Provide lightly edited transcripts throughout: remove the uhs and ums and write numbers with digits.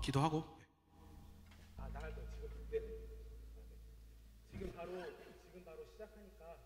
기도하고. 나갈 거 지금 네. 지금 바로 시작하니까.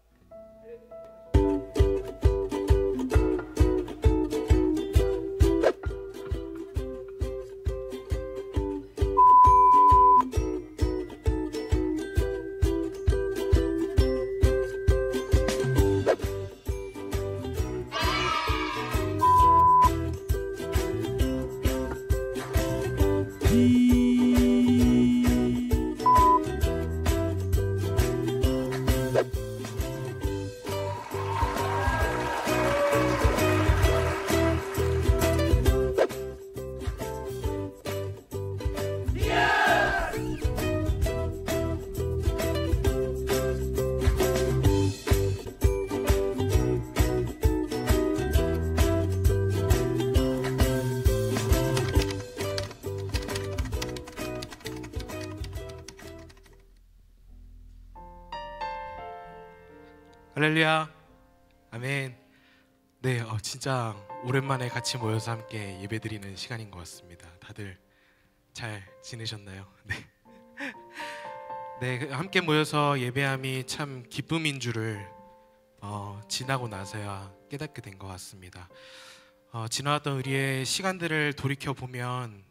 할렐루야. 아멘. 네, 진짜 오랜만에 같이 모여서 함께 예배드리는 시간인 것 같습니다. 다들 잘 지내셨나요? 네. 네, 함께 모여서 예배함이 참 기쁨인 줄을 지나고 나서야 깨닫게 된 것 같습니다. 지나왔던 우리의 시간들을 돌이켜 보면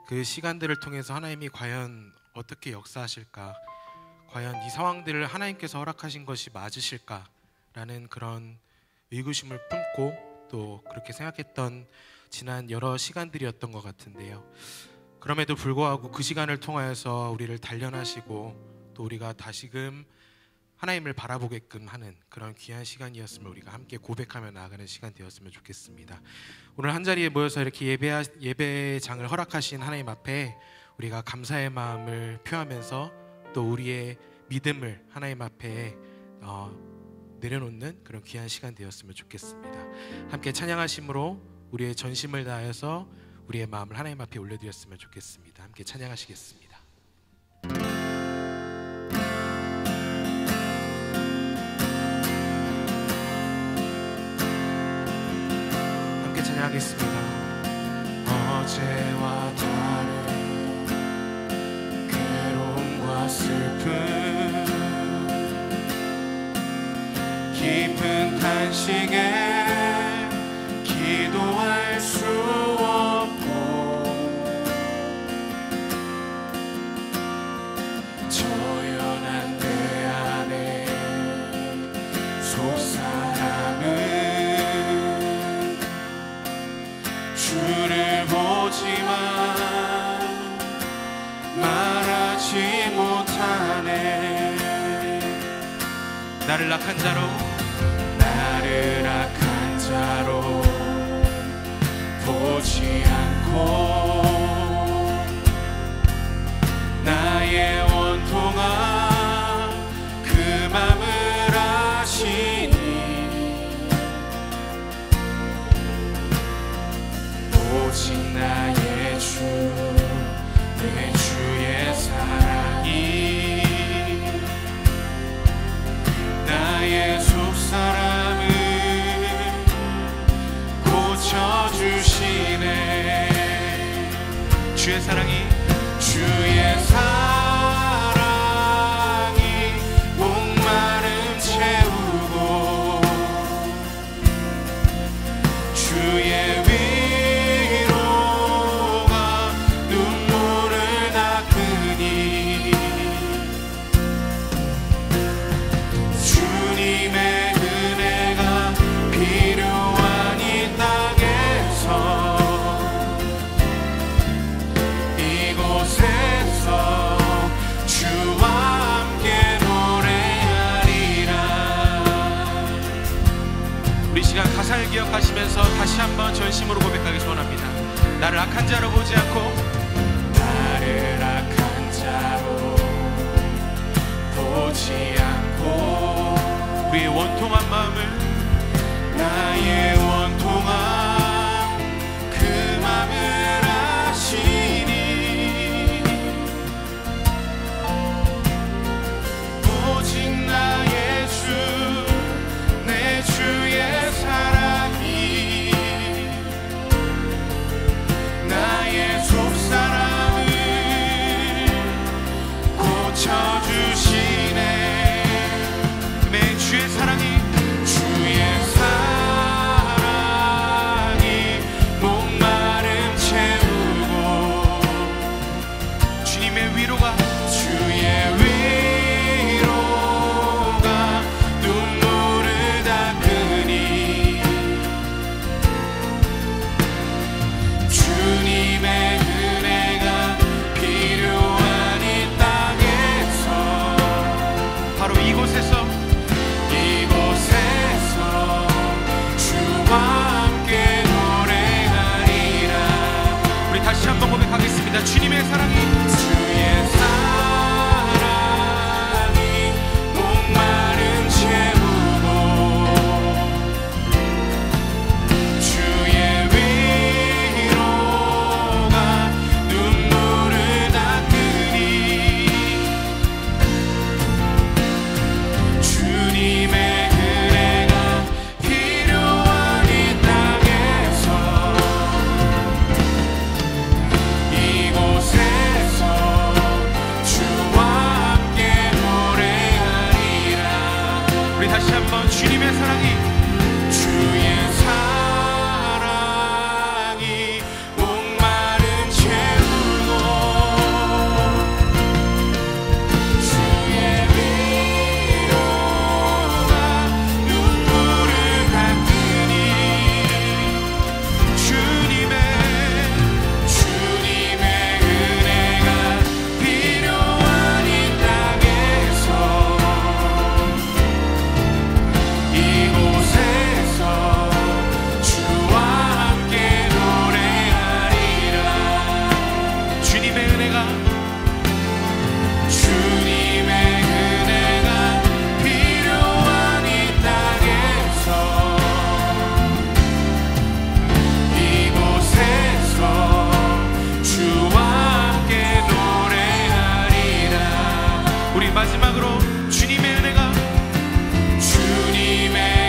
그 시간들을 통해서 하나님이 과연 어떻게 역사하실까, 과연 이 상황들을 하나님께서 허락하신 것이 맞으실까라는 그런 의구심을 품고 또 그렇게 생각했던 지난 여러 시간들이었던 것 같은데요. 그럼에도 불구하고 그 시간을 통하여서 우리를 단련하시고 또 우리가 다시금 하나님을 바라보게끔 하는 그런 귀한 시간이었음을 우리가 함께 고백하며 나아가는 시간 되었으면 좋겠습니다. 오늘 한자리에 모여서 이렇게 예배장을 허락하신 하나님 앞에 우리가 감사의 마음을 표하면서 또 우리의 믿음을 하나님 앞에 내려놓는 그런 귀한 시간 되었으면 좋겠습니다. 함께 찬양하심으로 우리의 전심을 다해서 우리의 마음을 하나님 앞에 올려드렸으면 좋겠습니다. 함께 찬양하시겠습니다. 함께 찬양하겠습니다. 어제와 다른 괴로움과 슬픔, 깊은 탄식에 기도할 수 없고 저연한 내 안에 속사람은 주를 보지만 말하지 못하네. 나를 악한 자로 보지 않고 나의 원통한 그 맘을 아시니 오직 나의 주 내 주의 사랑이 나의 속사람을 고쳐주시네. 주의 사랑이 목마름 채우고 주의 위로가 눈물을 닦으니 주님의 은혜가 필요한 이 땅에서 이곳에서 주와 함께 노래하리라. 우리 시간 가사를 기억하시면서 다시 한번 전심으로 고백하기 소원합니다. 나를 악한 자로 보지 않고 보지 않고 우리의 원통한 마음을 나의 원통한 그 마음을 아시니 오직 나의 주 내 주의 사랑이 나의 속사람 주님의 사랑이 목마름 채우고 주의 위로가 눈물을 닦으니 주님의 은혜가 필요한 이 땅에서 이곳에서 주와 함께 노래하리라. 우리 다시 한번 주님의 사랑이 주의 사랑이 목마름 채우고 주의 위로가 눈물을 닦으니 주님의 은혜가 필요한 이 땅에서 이곳에서 주와 함께 노래하리라. 주님의 은혜가 필요한 이 땅에서 이곳에서 주와 함께 노래하리라. 우리 마지막으로 주님의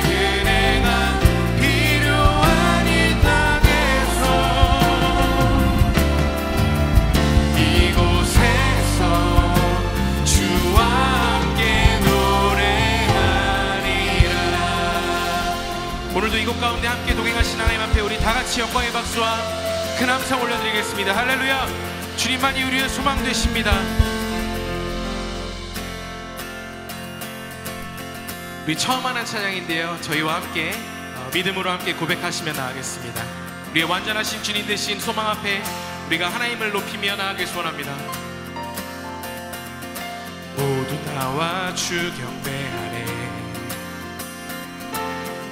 은혜가 필요한 이 땅에서 이곳에서 주와 함께 노래하리라. 오늘도 이곳 가운데 함께 동행하신 하나님 앞에 우리 다 같이 영광의 박수와 큰 함성 올려드리겠습니다. 할렐루야. 주님만이 우리의 소망 되십니다. 우리 처음 하는 찬양인데요, 저희와 함께 믿음으로 함께 고백하시며 나아가겠습니다. 우리의 완전하신 주님 되신 소망 앞에 우리가 하나님을 높이며 나아가길 소원합니다. 모두 나와 주 경배하네.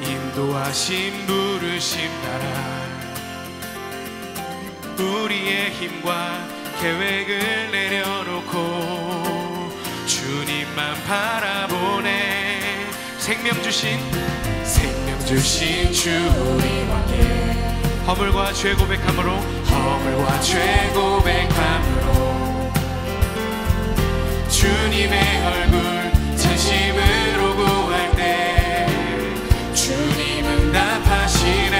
인도하신 부르심 따라 우리의 힘과 계획을 내려놓고 주님만 바라보네. 생명 주신 주 우리 왕께 허물과 죄 고백함으로 주님의 얼굴 진심으로 구할 때 주님은 답하시네.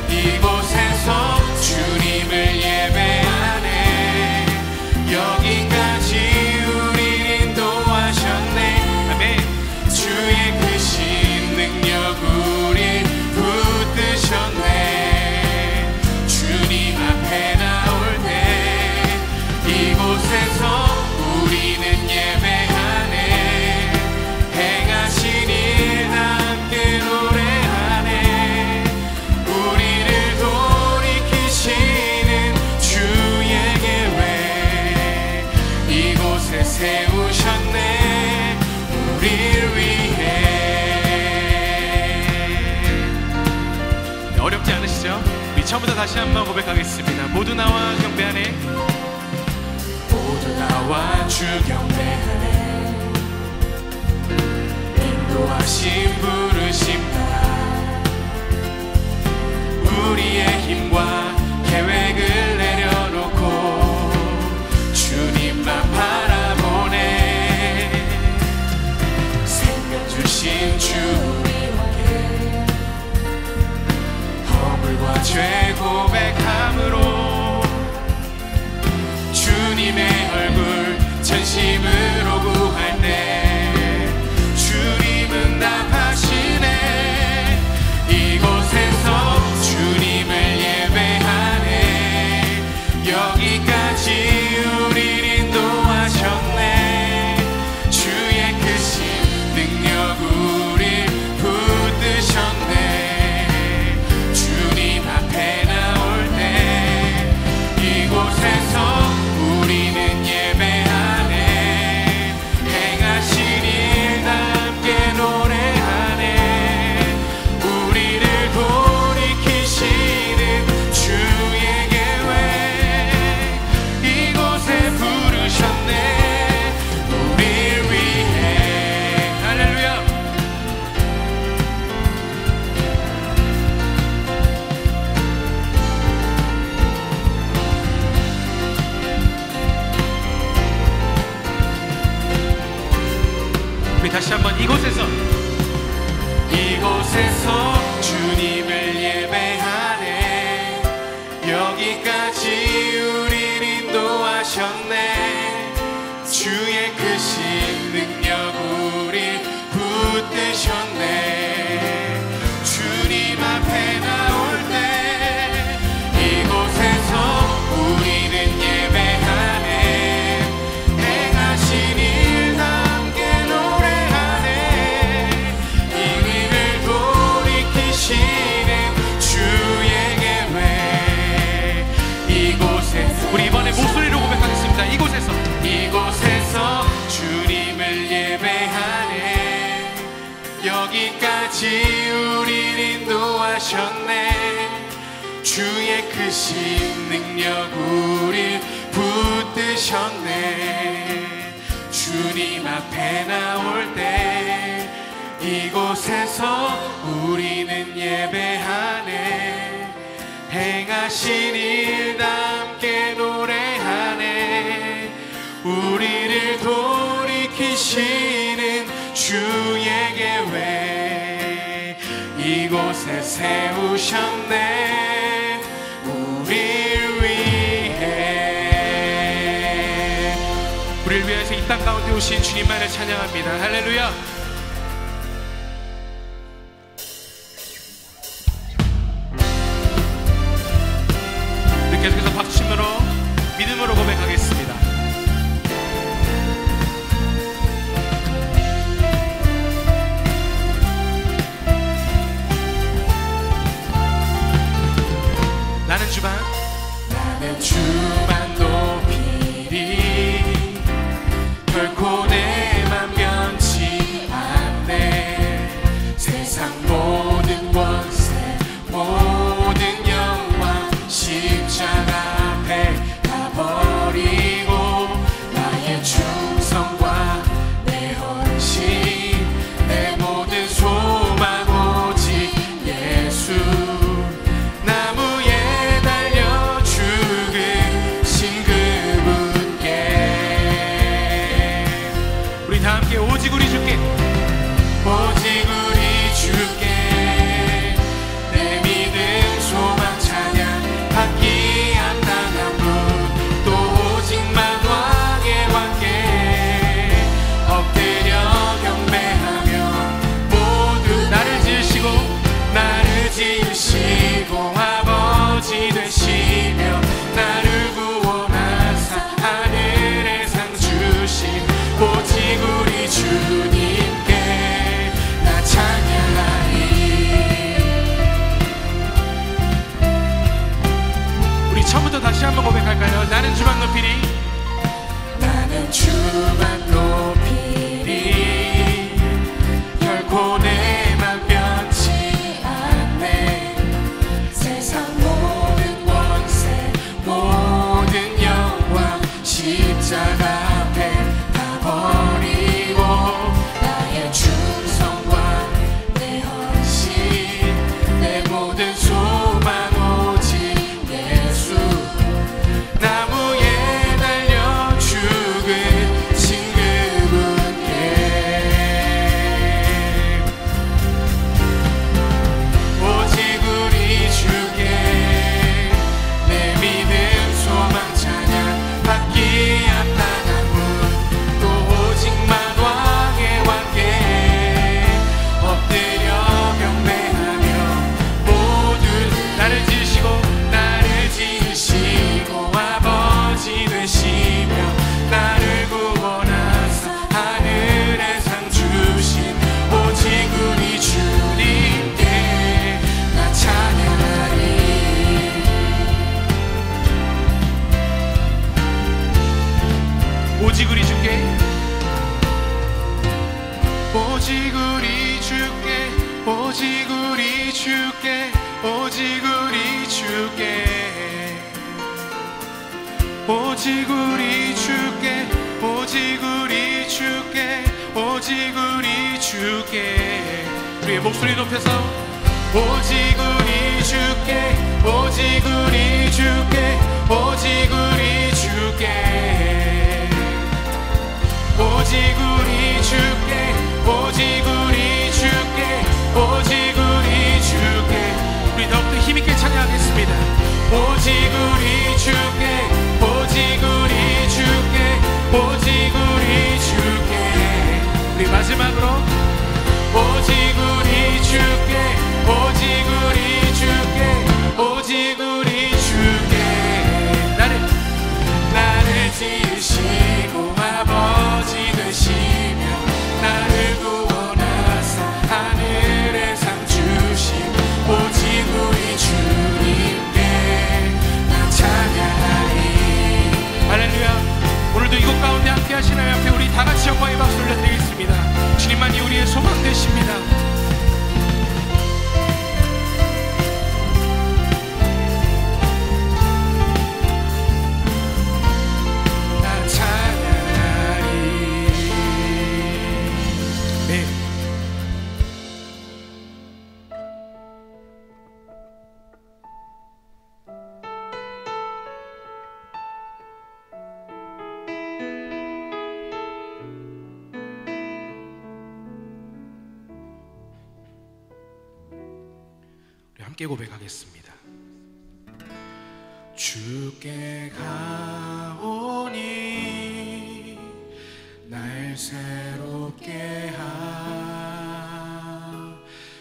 이곳에서 주님을 예배하네. 여기까지 우리를 인도하셨네. 아멘. 주의 크신 능력 우리 붙드셨네. 주님 앞에 나올 때 이곳에서 우리는 예배하네. 행하신 일 함께 노래하네. 우리를 돌이키시는 주의 계획 이곳에 세우셨네. 우릴 위해. 어렵지 않으시죠? 우리 처음부터 다시 한번 고백하겠습니다. 모두 나와 경배하네. 모두 나와 주 경배하네. 인도하신 부르심 따라 우리의 힘과 계획을 내려놓고 주님만 바라보네. 생명 주신 주 우리 왕께 허물과 죄 고백함으로 주님의 얼굴 전심으로 구할 때 주님은 답하시네. 이곳에서 주님을 예배하네. 여기까지 우릴 인도하셨네. 주의 크신 능력 우릴 붙드셨네. 주님 앞에 나올 때 이곳에서 우리는 예배하네. 여기까지 우리를 인도하셨네. 주의 크신 능력 우릴 붙드셨네. 주님 앞에 나올 때 이곳에서 우리는 예배하네. 행하신 일 다 함께 노래하네. 우리를 돌이키시는 주의 계획 이곳에 세우셨네. 우릴 위해. 우리를 위해서 이 땅 가운데 오신 주님만을 찬양합니다. 할렐루야. 계속해서 박수침으로 믿음으로 고백하겠습니다. 나는 주만 높이리. 결코 내 맘 변치 않네. 세상 모든 권세 모든 영광 십자가 앞에 다 버리고 나의 충성과 내 헌신 내 모든 소망 오직 예수. 나무에 달려 죽으신 그분께 우리 다 함께 오직 우리 주께 오직 우리 주께 내 믿음 소망 찬양 받기 합당한 분 또 오직만 왕의 왕께 엎드려 경배하며 모두 나를 지으시고 아버지 되시며 나를 구원하사 하늘의 상 주신 오직 우리 주님께 나 찬양하리. 우리 처음부터 다시 한번 고백할까요? 나는 주만 높이리. 나는 주만 높이리. 결코 내 맘 변치 않네. 세상 모든 권세 모든 영광 십자가 앞에 다 버리고 나의 충성과 내 헌신 내 모든 소망 오직 예수. 나무에 달려 죽으신 그분께 오직 우리 주께 내 믿음 소망 찬양 받기 합당한 분 또 오직만 왕의 왕께 엎드려 경배하며 모든 나를 지으시고 아버지 되시며 나를 구원하사 하늘의 상 주신 오직 우리 주님께 나 찬양하리. 오직 우리 주께 오직 우리 주께 오직 우리 주께 오직 우리 주께 오직 우리 주께 오직 우리 주께 오직 우리 주께 우리의 목소리 높여서 오직 우리 주께 오직 우리 주께 오직 우리 주께 오직 우리 주께 오직 우리 주께 오직 우리 주께 우리 더욱더 힘있게 찬양하겠습니다. 오직 우리 주께 오직 우리 주께 오직 우리 주께 우리 마지막으로 오직 우리 주께 오직 우리 주께 오직 우리 주께 나를 지으시고 아버지 되시 함께 고백하겠습니다. 주께 가오니 날 새롭게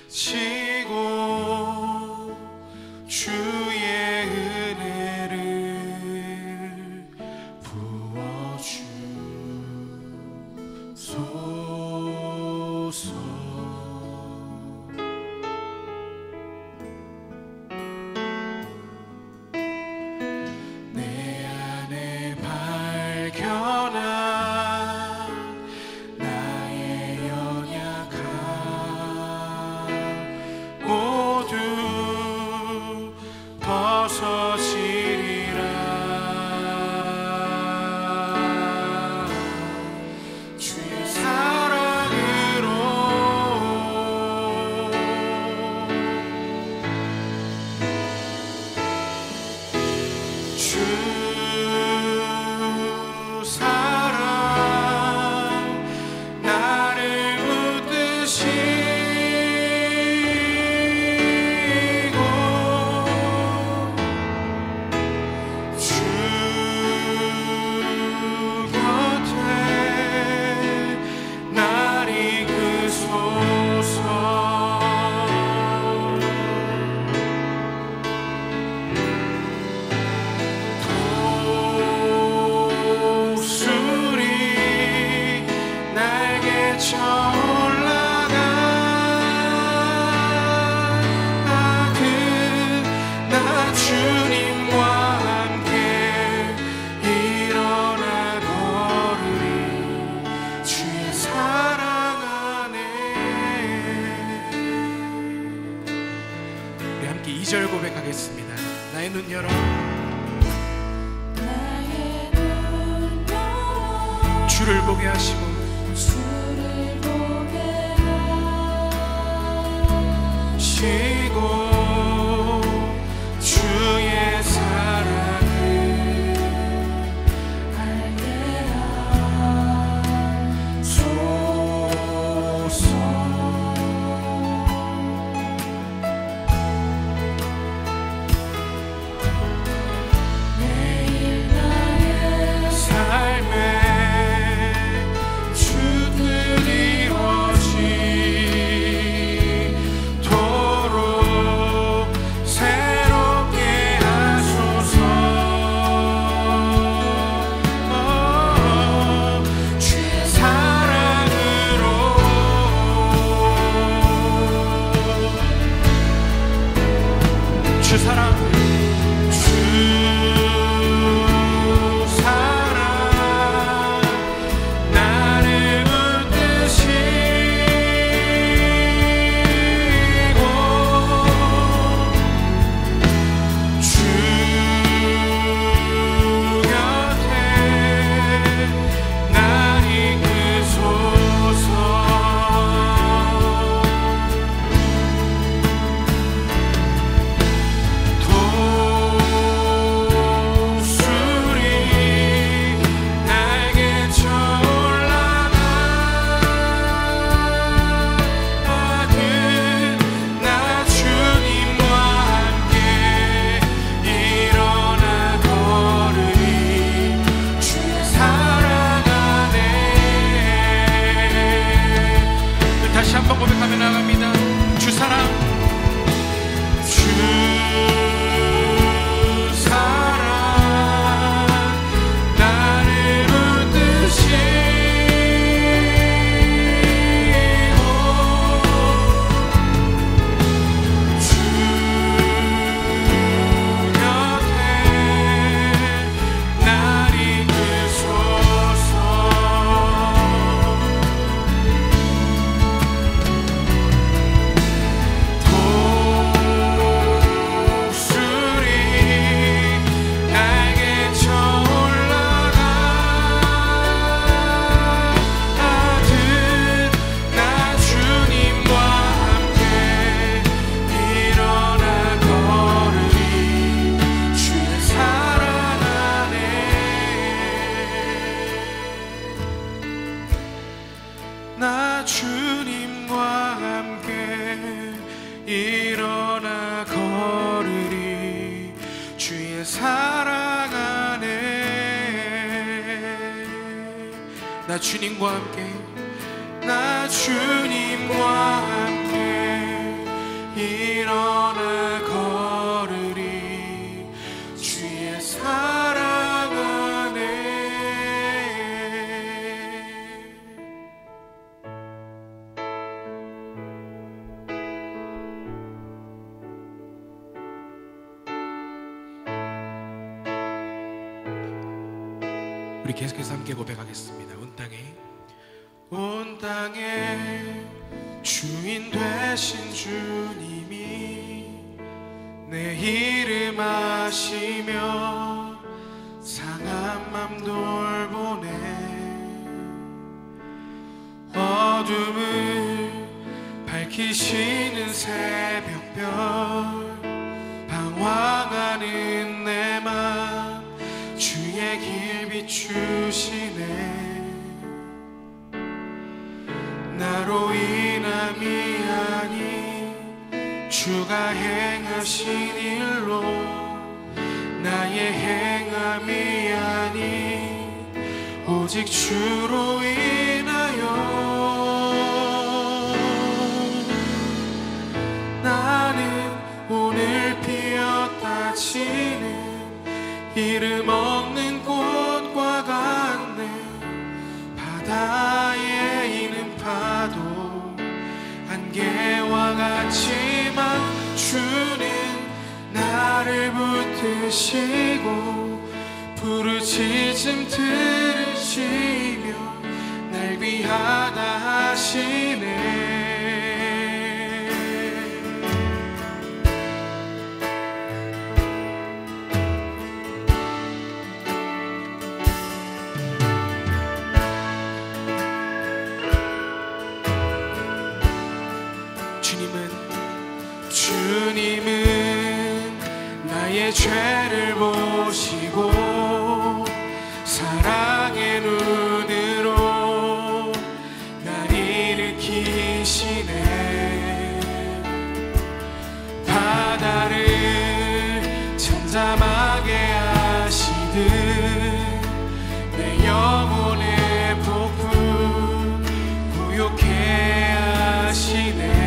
하시고 주의 은혜를 부어주소서. 내 안에 발견한 나의 연약함 모두 벗어지리라. 주의 사랑으로 주 사랑 나를 웃으시고 주 곁에 날 이끄소서. 독수리 날개쳐 올라가듯 나 주님과 함께 일어나 걸으리. 주의 사랑 안에. 우리 함께 2절 고백하겠습니다. 나의 눈 열어 주를 보게 하시고 주의 사랑을 알게 하소서. 매일 나의 삶에 주들이 이루어지도록 새롭게 하소서. 주의 사랑으로 주 사랑 나를 웃으시고 주 곁에 날 이끄소서. 독수리 날개쳐 올라가듯 나 주님과 함께 일어나 걸으리. 주의 사랑 안에. 다시 한번 고백하며 나갑니다. 주 사랑 주 사랑 나를 웃으시고 주 곁에 날 이끄소서. 나 주님과 함께 일어나 걸 나 주님과 함께, 나 주님과 함께 일어나 걸으리. 주의 사랑 안에. 우리 계속해서 함께 고백하겠습니다. 온 땅에 주인 되신 주님이 내 이름 아시며 상한 맘 돌보네. 어둠을 밝히시는 새벽별, 방황하는 내 맘 주의 길 비추시네. 나로 인함이 아니 주가 행하신 일로, 나의 행함이 아니 오직 주로 인하여. 나는 오늘 피었다 지는 이름 없는 꽃과 같네. 바다에 있는 파도 안개와 같지만 주는 나를 붙드시고 부르짖음 들으시며 날 귀하다 하시네. 주님은 나의 죄를 보시고 사랑의 눈으로 날 일으키시네. 바다를 잠잠하게 하시듯 내 영혼의 폭풍 고요케 하시네.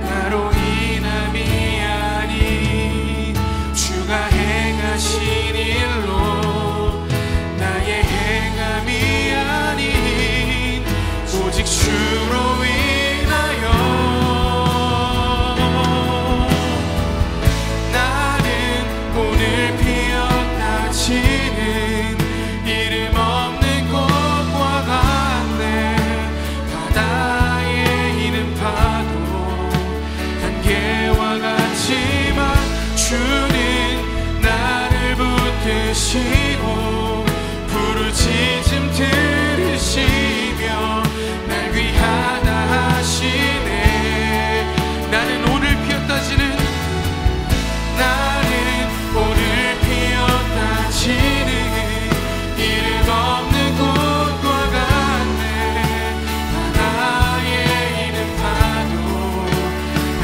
나로 인함이 아니 주가 행하신 일로, 나의 행함이 아닌 오직 주로 인하여. 나는 오늘 피었다 지는 이름 없는 꽃과 같네. 바다에 있는 파도 안개와 같지만 주는 나를 붙드시고 부르짖음 들으시며 날 귀하다 하시네. 나는 오늘 피었다 지는, 나는 오늘 피었다 지는 이름 없는 꽃과 같네. 바다에 있는 파도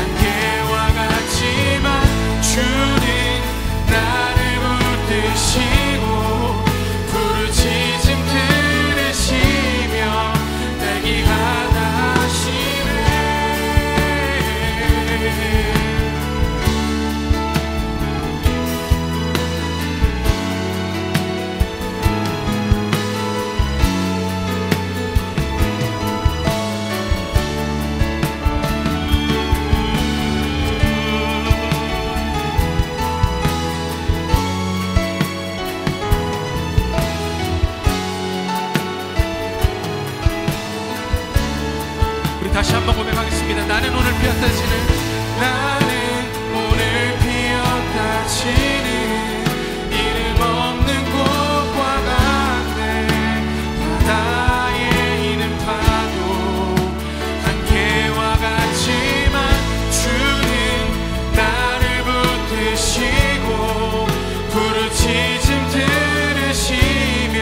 안개와 같지만 주는 나를 붙드시고 부르짖음 들으시며 날 귀하다 하시네. 우리 다시 한번 고백하겠습니다. 나는 오늘 피었다 지는, 나는 오늘 피었다 지는 이름 없는 꽃과 같네. 바다에 있는 파도 안개와 같지만 주는 나를 붙드시고 부르짖음 들으시며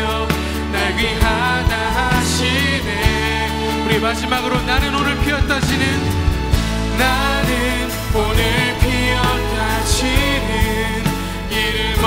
날 귀하다 하시네. 우리 마지막으로 나는 오늘 피었다 지는, 나는 오늘 피었다 지는 이름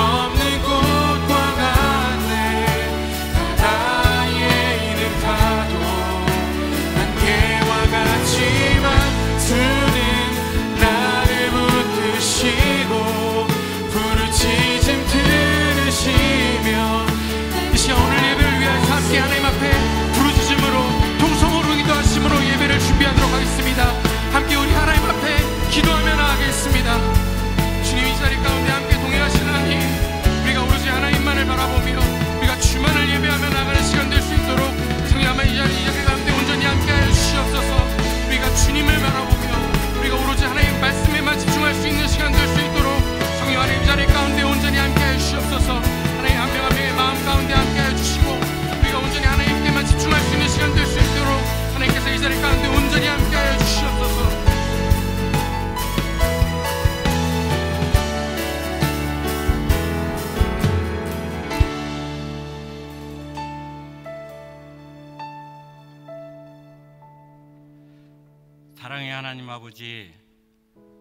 사랑의 하나님 아버지,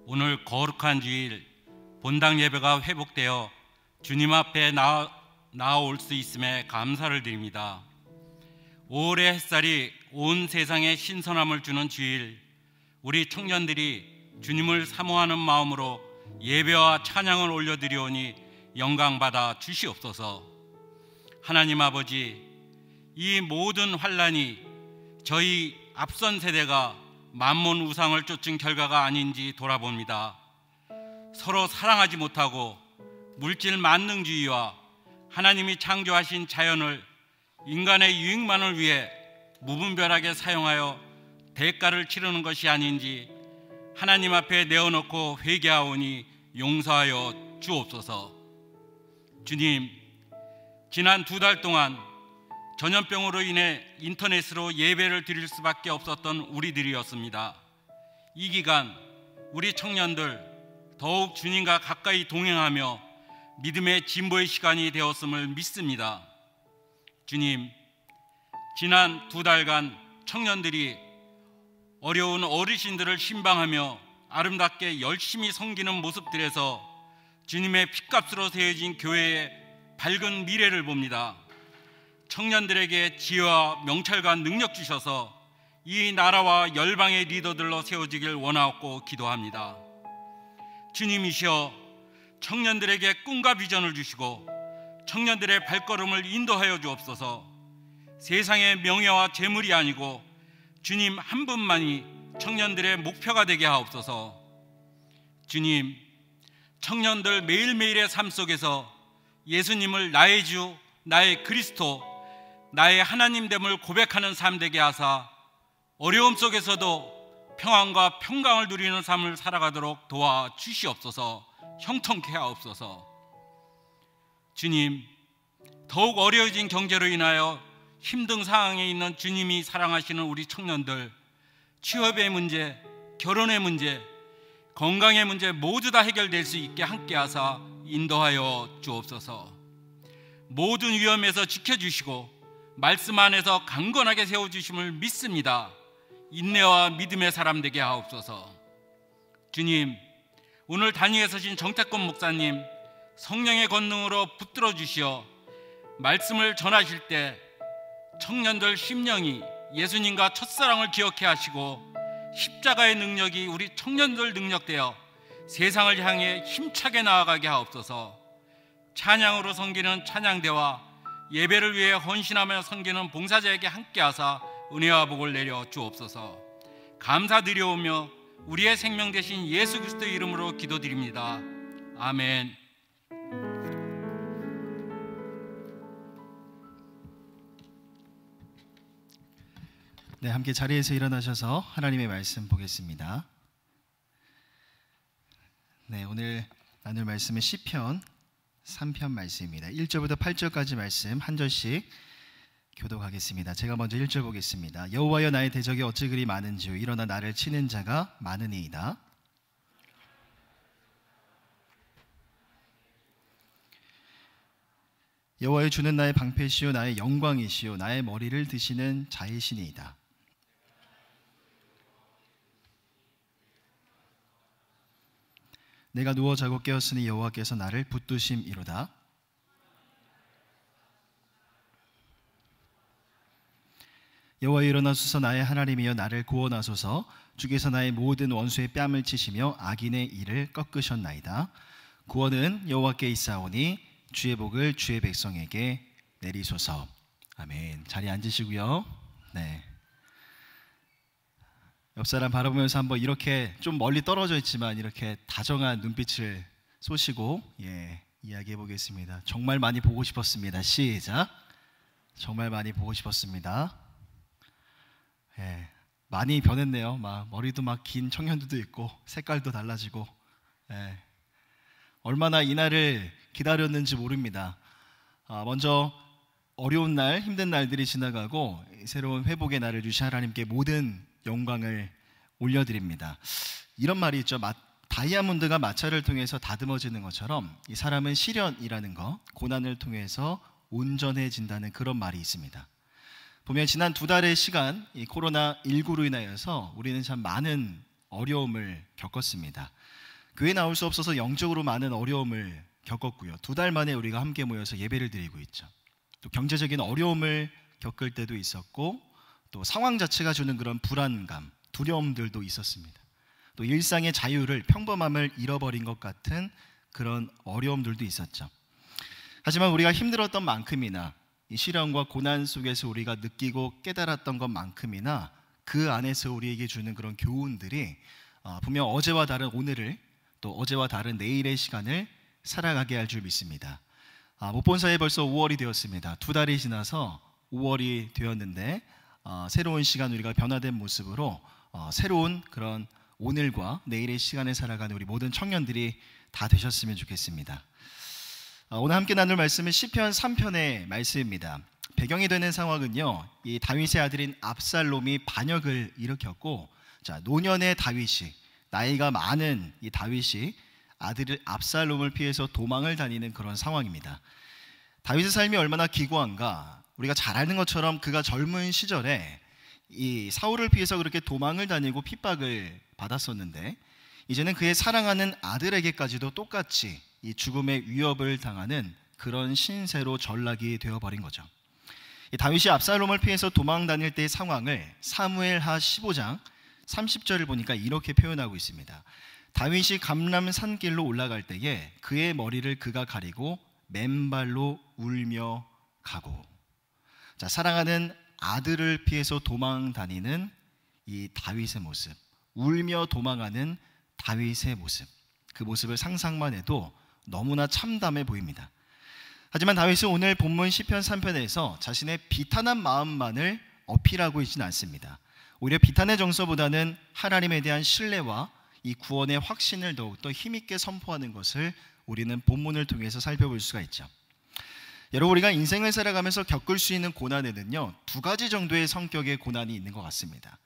오늘 거룩한 주일 본당 예배가 회복되어 주님 앞에 나아올 수 있음에 감사를 드립니다. 5월의 햇살이 온 세상에 신선함을 주는 주일, 우리 청년들이 주님을 사모하는 마음으로 예배와 찬양을 올려드리오니 영광받아 주시옵소서. 하나님 아버지, 이 모든 환난이 저희 앞선 세대가 만몬 우상을 쫓은 결과가 아닌지 돌아봅니다. 서로 사랑하지 못하고 물질 만능주의와 하나님이 창조하신 자연을 인간의 유익만을 위해 무분별하게 사용하여 대가를 치르는 것이 아닌지 하나님 앞에 내어놓고 회개하오니 용서하여 주옵소서. 주님, 지난 2달 동안 전염병으로 인해 인터넷으로 예배를 드릴 수밖에 없었던 우리들이었습니다. 이 기간 우리 청년들 더욱 주님과 가까이 동행하며 믿음의 진보의 시간이 되었음을 믿습니다. 주님, 지난 2달간 청년들이 어려운 어르신들을 신방하며 아름답게 열심히 섬기는 모습들에서 주님의 핏값으로 세워진 교회의 밝은 미래를 봅니다. 청년들에게 지혜와 명철과 능력 주셔서 이 나라와 열방의 리더들로 세워지길 원하옵고 기도합니다. 주님이시여, 청년들에게 꿈과 비전을 주시고 청년들의 발걸음을 인도하여 주옵소서. 세상의 명예와 재물이 아니고 주님 한 분만이 청년들의 목표가 되게 하옵소서. 주님, 청년들 매일매일의 삶 속에서 예수님을 나의 주, 나의 그리스도, 나의 하나님됨을 고백하는 삶 되게 하사 어려움 속에서도 평안과 평강을 누리는 삶을 살아가도록 도와주시옵소서. 형통케 하옵소서. 주님, 더욱 어려워진 경제로 인하여 힘든 상황에 있는 주님이 사랑하시는 우리 청년들, 취업의 문제, 결혼의 문제, 건강의 문제 모두 다 해결될 수 있게 함께하사 인도하여 주옵소서. 모든 위험에서 지켜주시고 말씀 안에서 강건하게 세워주심을 믿습니다. 인내와 믿음의 사람 되게 하옵소서. 주님, 오늘 단위에 서신 정태권 목사님, 성령의 권능으로 붙들어 주시어 말씀을 전하실 때 청년들 심령이 예수님과 첫사랑을 기억해 하시고 십자가의 능력이 우리 청년들 능력되어 세상을 향해 힘차게 나아가게 하옵소서. 찬양으로 섬기는 찬양대와 예배를 위해 헌신하며 섬기는 봉사자에게 함께하사 은혜와 복을 내려 주옵소서. 감사드리오며 우리의 생명 되신 예수 그리스도의 이름으로 기도드립니다. 아멘. 네, 함께 자리에서 일어나셔서 하나님의 말씀 보겠습니다. 네, 오늘 나눌 말씀은 시편 3편 말씀입니다. 1절부터 8절까지 말씀 한 절씩 교독하겠습니다. 제가 먼저 1절 보겠습니다. 여호와여, 나의 대적이 어찌 그리 많은지요. 일어나 나를 치는 자가 많으니이다. 여호와여, 주는 나의 방패시요 나의 영광이시요 나의 머리를 드시는 자이시니이다. 내가 누워 자고 깨었으니 여호와께서 나를 붙드심이로다. 여호와여, 일어나소서. 나의 하나님이여 나를 구원하소서. 주께서 나의 모든 원수의 뺨을 치시며 악인의 일을 꺾으셨나이다. 구원은 여호와께 있사오니 주의 복을 주의 백성에게 내리소서. 아멘. 자리에 앉으시고요. 네. 옆 사람 바라보면서 한번 이렇게 좀 멀리 떨어져 있지만 이렇게 다정한 눈빛을 쏘시고 이야기해 보겠습니다. 정말 많이 보고 싶었습니다. 시작. 정말 많이 보고 싶었습니다. 많이 변했네요. 머리도 긴 청년들도 있고 색깔도 달라지고 얼마나 이 날을 기다렸는지 모릅니다. 먼저 어려운 날, 힘든 날들이 지나가고 새로운 회복의 날을 주신 하나님께 모든 영광을 올려드립니다. 이런 말이 있죠. 다이아몬드가 마찰을 통해서 다듬어지는 것처럼 이 사람은 시련이라는 것, 고난을 통해서 온전해진다는 그런 말이 있습니다. 보면 지난 2달의 시간 이 코로나19로 인하여서 우리는 참 많은 어려움을 겪었습니다. 교회 나올 수 없어서 영적으로 많은 어려움을 겪었고요. 2달 만에 우리가 함께 모여서 예배를 드리고 있죠. 또 경제적인 어려움을 겪을 때도 있었고, 또 상황 자체가 주는 그런 불안감, 두려움들도 있었습니다. 또 일상의 자유를, 평범함을 잃어버린 것 같은 그런 어려움들도 있었죠. 하지만 우리가 힘들었던 만큼이나 이 시련과 고난 속에서 우리가 느끼고 깨달았던 것만큼이나 그 안에서 우리에게 주는 그런 교훈들이 분명 어제와 다른 오늘을, 또 어제와 다른 내일의 시간을 살아가게 할 줄 믿습니다. 못 본 사이에 벌써 5월이 되었습니다. 2달이 지나서 5월이 되었는데 새로운 시간, 우리가 변화된 모습으로 새로운 그런 오늘과 내일의 시간을 살아가는 우리 모든 청년들이 다 되셨으면 좋겠습니다. 오늘 함께 나눌 말씀은 시편 3편의 말씀입니다. 배경이 되는 상황은요, 이 다윗의 아들인 압살롬이 반역을 일으켰고, 노년의 다윗이, 나이가 많은 이 다윗이 아들 압살롬을 피해서 도망을 다니는 그런 상황입니다. 다윗의 삶이 얼마나 기구한가. 우리가 잘 아는 것처럼 그가 젊은 시절에 이 사울을 피해서 그렇게 도망을 다니고 핍박을 받았었는데, 이제는 그의 사랑하는 아들에게까지도 똑같이 이 죽음의 위협을 당하는 그런 신세로 전락이 되어버린 거죠. 이 다윗이 압살롬을 피해서 도망 다닐 때의 상황을 사무엘하 15장 30절을 보니까 이렇게 표현하고 있습니다. 다윗이 감람 산길로 올라갈 때에 그의 머리를 그가 가리고 맨발로 울며 가고. 자, 사랑하는 아들을 피해서 도망 다니는 이 다윗의 모습, 울며 도망하는 다윗의 모습, 그 모습을 상상만 해도 너무나 참담해 보입니다. 하지만 다윗은 오늘 본문 시편 3편에서 자신의 비탄한 마음만을 어필하고 있지는 않습니다. 오히려 비탄의 정서보다는 하나님에 대한 신뢰와 이 구원의 확신을 더욱더 힘있게 선포하는 것을 우리는 본문을 통해서 살펴볼 수가 있죠. 여러분, 우리가 인생을 살아가면서 겪을 수 있는 고난에는요, 2가지 정도의 성격의 고난이 있는 것 같습니다.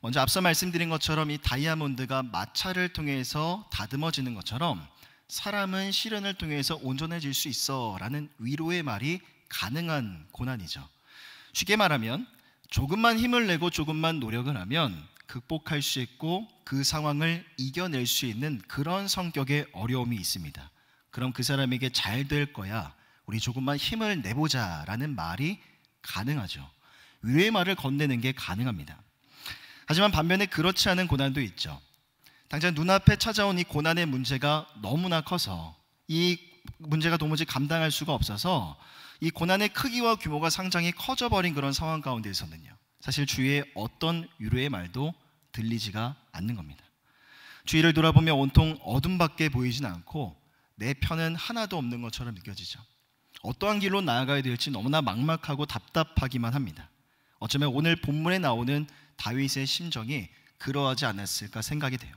먼저 앞서 말씀드린 것처럼 이 다이아몬드가 마찰을 통해서 다듬어지는 것처럼 사람은 시련을 통해서 온전해질 수 있어 라는 위로의 말이 가능한 고난이죠. 쉽게 말하면 조금만 힘을 내고 조금만 노력을 하면 극복할 수 있고 그 상황을 이겨낼 수 있는 그런 성격의 어려움이 있습니다. 그럼 그 사람에게 잘 될 거야, 우리 조금만 힘을 내보자 라는 말이 가능하죠. 위로의 말을 건네는 게 가능합니다. 하지만 반면에 그렇지 않은 고난도 있죠. 당장 눈앞에 찾아온 이 고난의 문제가 너무나 커서 이 문제가 도무지 감당할 수가 없어서 이 고난의 크기와 규모가 상당히 커져버린 그런 상황 가운데에서는요, 사실 주위에 어떤 위로의 말도 들리지가 않는 겁니다. 주위를 돌아보면 온통 어둠밖에 보이진 않고 내 편은 하나도 없는 것처럼 느껴지죠. 어떠한 길로 나아가야 될지 너무나 막막하고 답답하기만 합니다. 어쩌면 오늘 본문에 나오는 다윗의 심정이 그러하지 않았을까 생각이 돼요.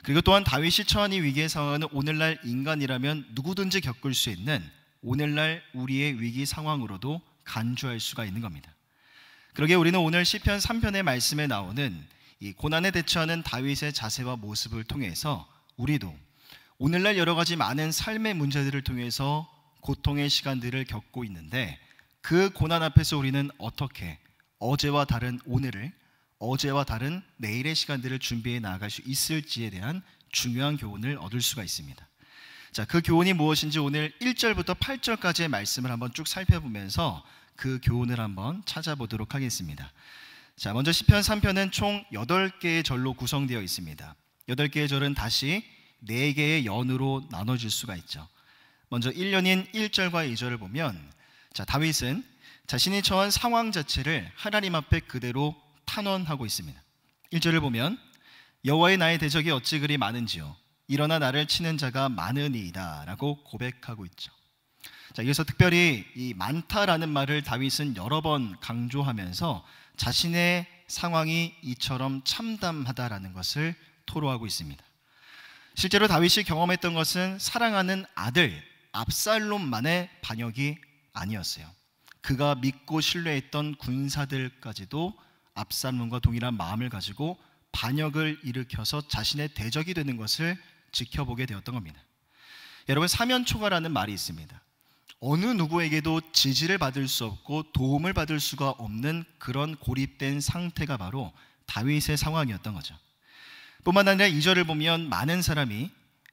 그리고 또한 다윗이 처한 이 위기의 상황은 오늘날 인간이라면 누구든지 겪을 수 있는 오늘날 우리의 위기 상황으로도 간주할 수가 있는 겁니다. 그러기에 우리는 오늘 시편 3편의 말씀에 나오는 이 고난에 대처하는 다윗의 자세와 모습을 통해서 우리도 오늘날 여러 가지 많은 삶의 문제들을 통해서 고통의 시간들을 겪고 있는데, 그 고난 앞에서 우리는 어떻게 어제와 다른 오늘을, 어제와 다른 내일의 시간들을 준비해 나아갈 수 있을지에 대한 중요한 교훈을 얻을 수가 있습니다. 자, 그 교훈이 무엇인지 오늘 1절부터 8절까지의 말씀을 한번 쭉 살펴보면서 그 교훈을 한번 찾아보도록 하겠습니다. 자, 먼저 시편 3편은 총 8개의 절로 구성되어 있습니다. 8개의 절은 다시 4개의 연으로 나눠질 수가 있죠. 먼저 1년인 1절과 2절을 보면, 자, 다윗은 자신이 처한 상황 자체를 하나님 앞에 그대로 탄원하고 있습니다. 1절을 보면 여호와의 나의 대적이 어찌 그리 많은지요, 일어나 나를 치는 자가 많으니이다 라고 고백하고 있죠. 자, 여기서 특별히 이 많다라는 말을 다윗은 여러 번 강조하면서 자신의 상황이 이처럼 참담하다라는 것을 토로하고 있습니다. 실제로 다윗이 경험했던 것은 사랑하는 아들 압살롬만의 반역이 아니었어요. 그가 믿고 신뢰했던 군사들까지도 압살롬과 동일한 마음을 가지고 반역을 일으켜서 자신의 대적이 되는 것을 지켜보게 되었던 겁니다. 여러분, 사면초가라는 말이 있습니다. 어느 누구에게도 지지를 받을 수 없고 도움을 받을 수가 없는 그런 고립된 상태가 바로 다윗의 상황이었던 거죠. 뿐만 아니라 2절을 보면 많은 사람이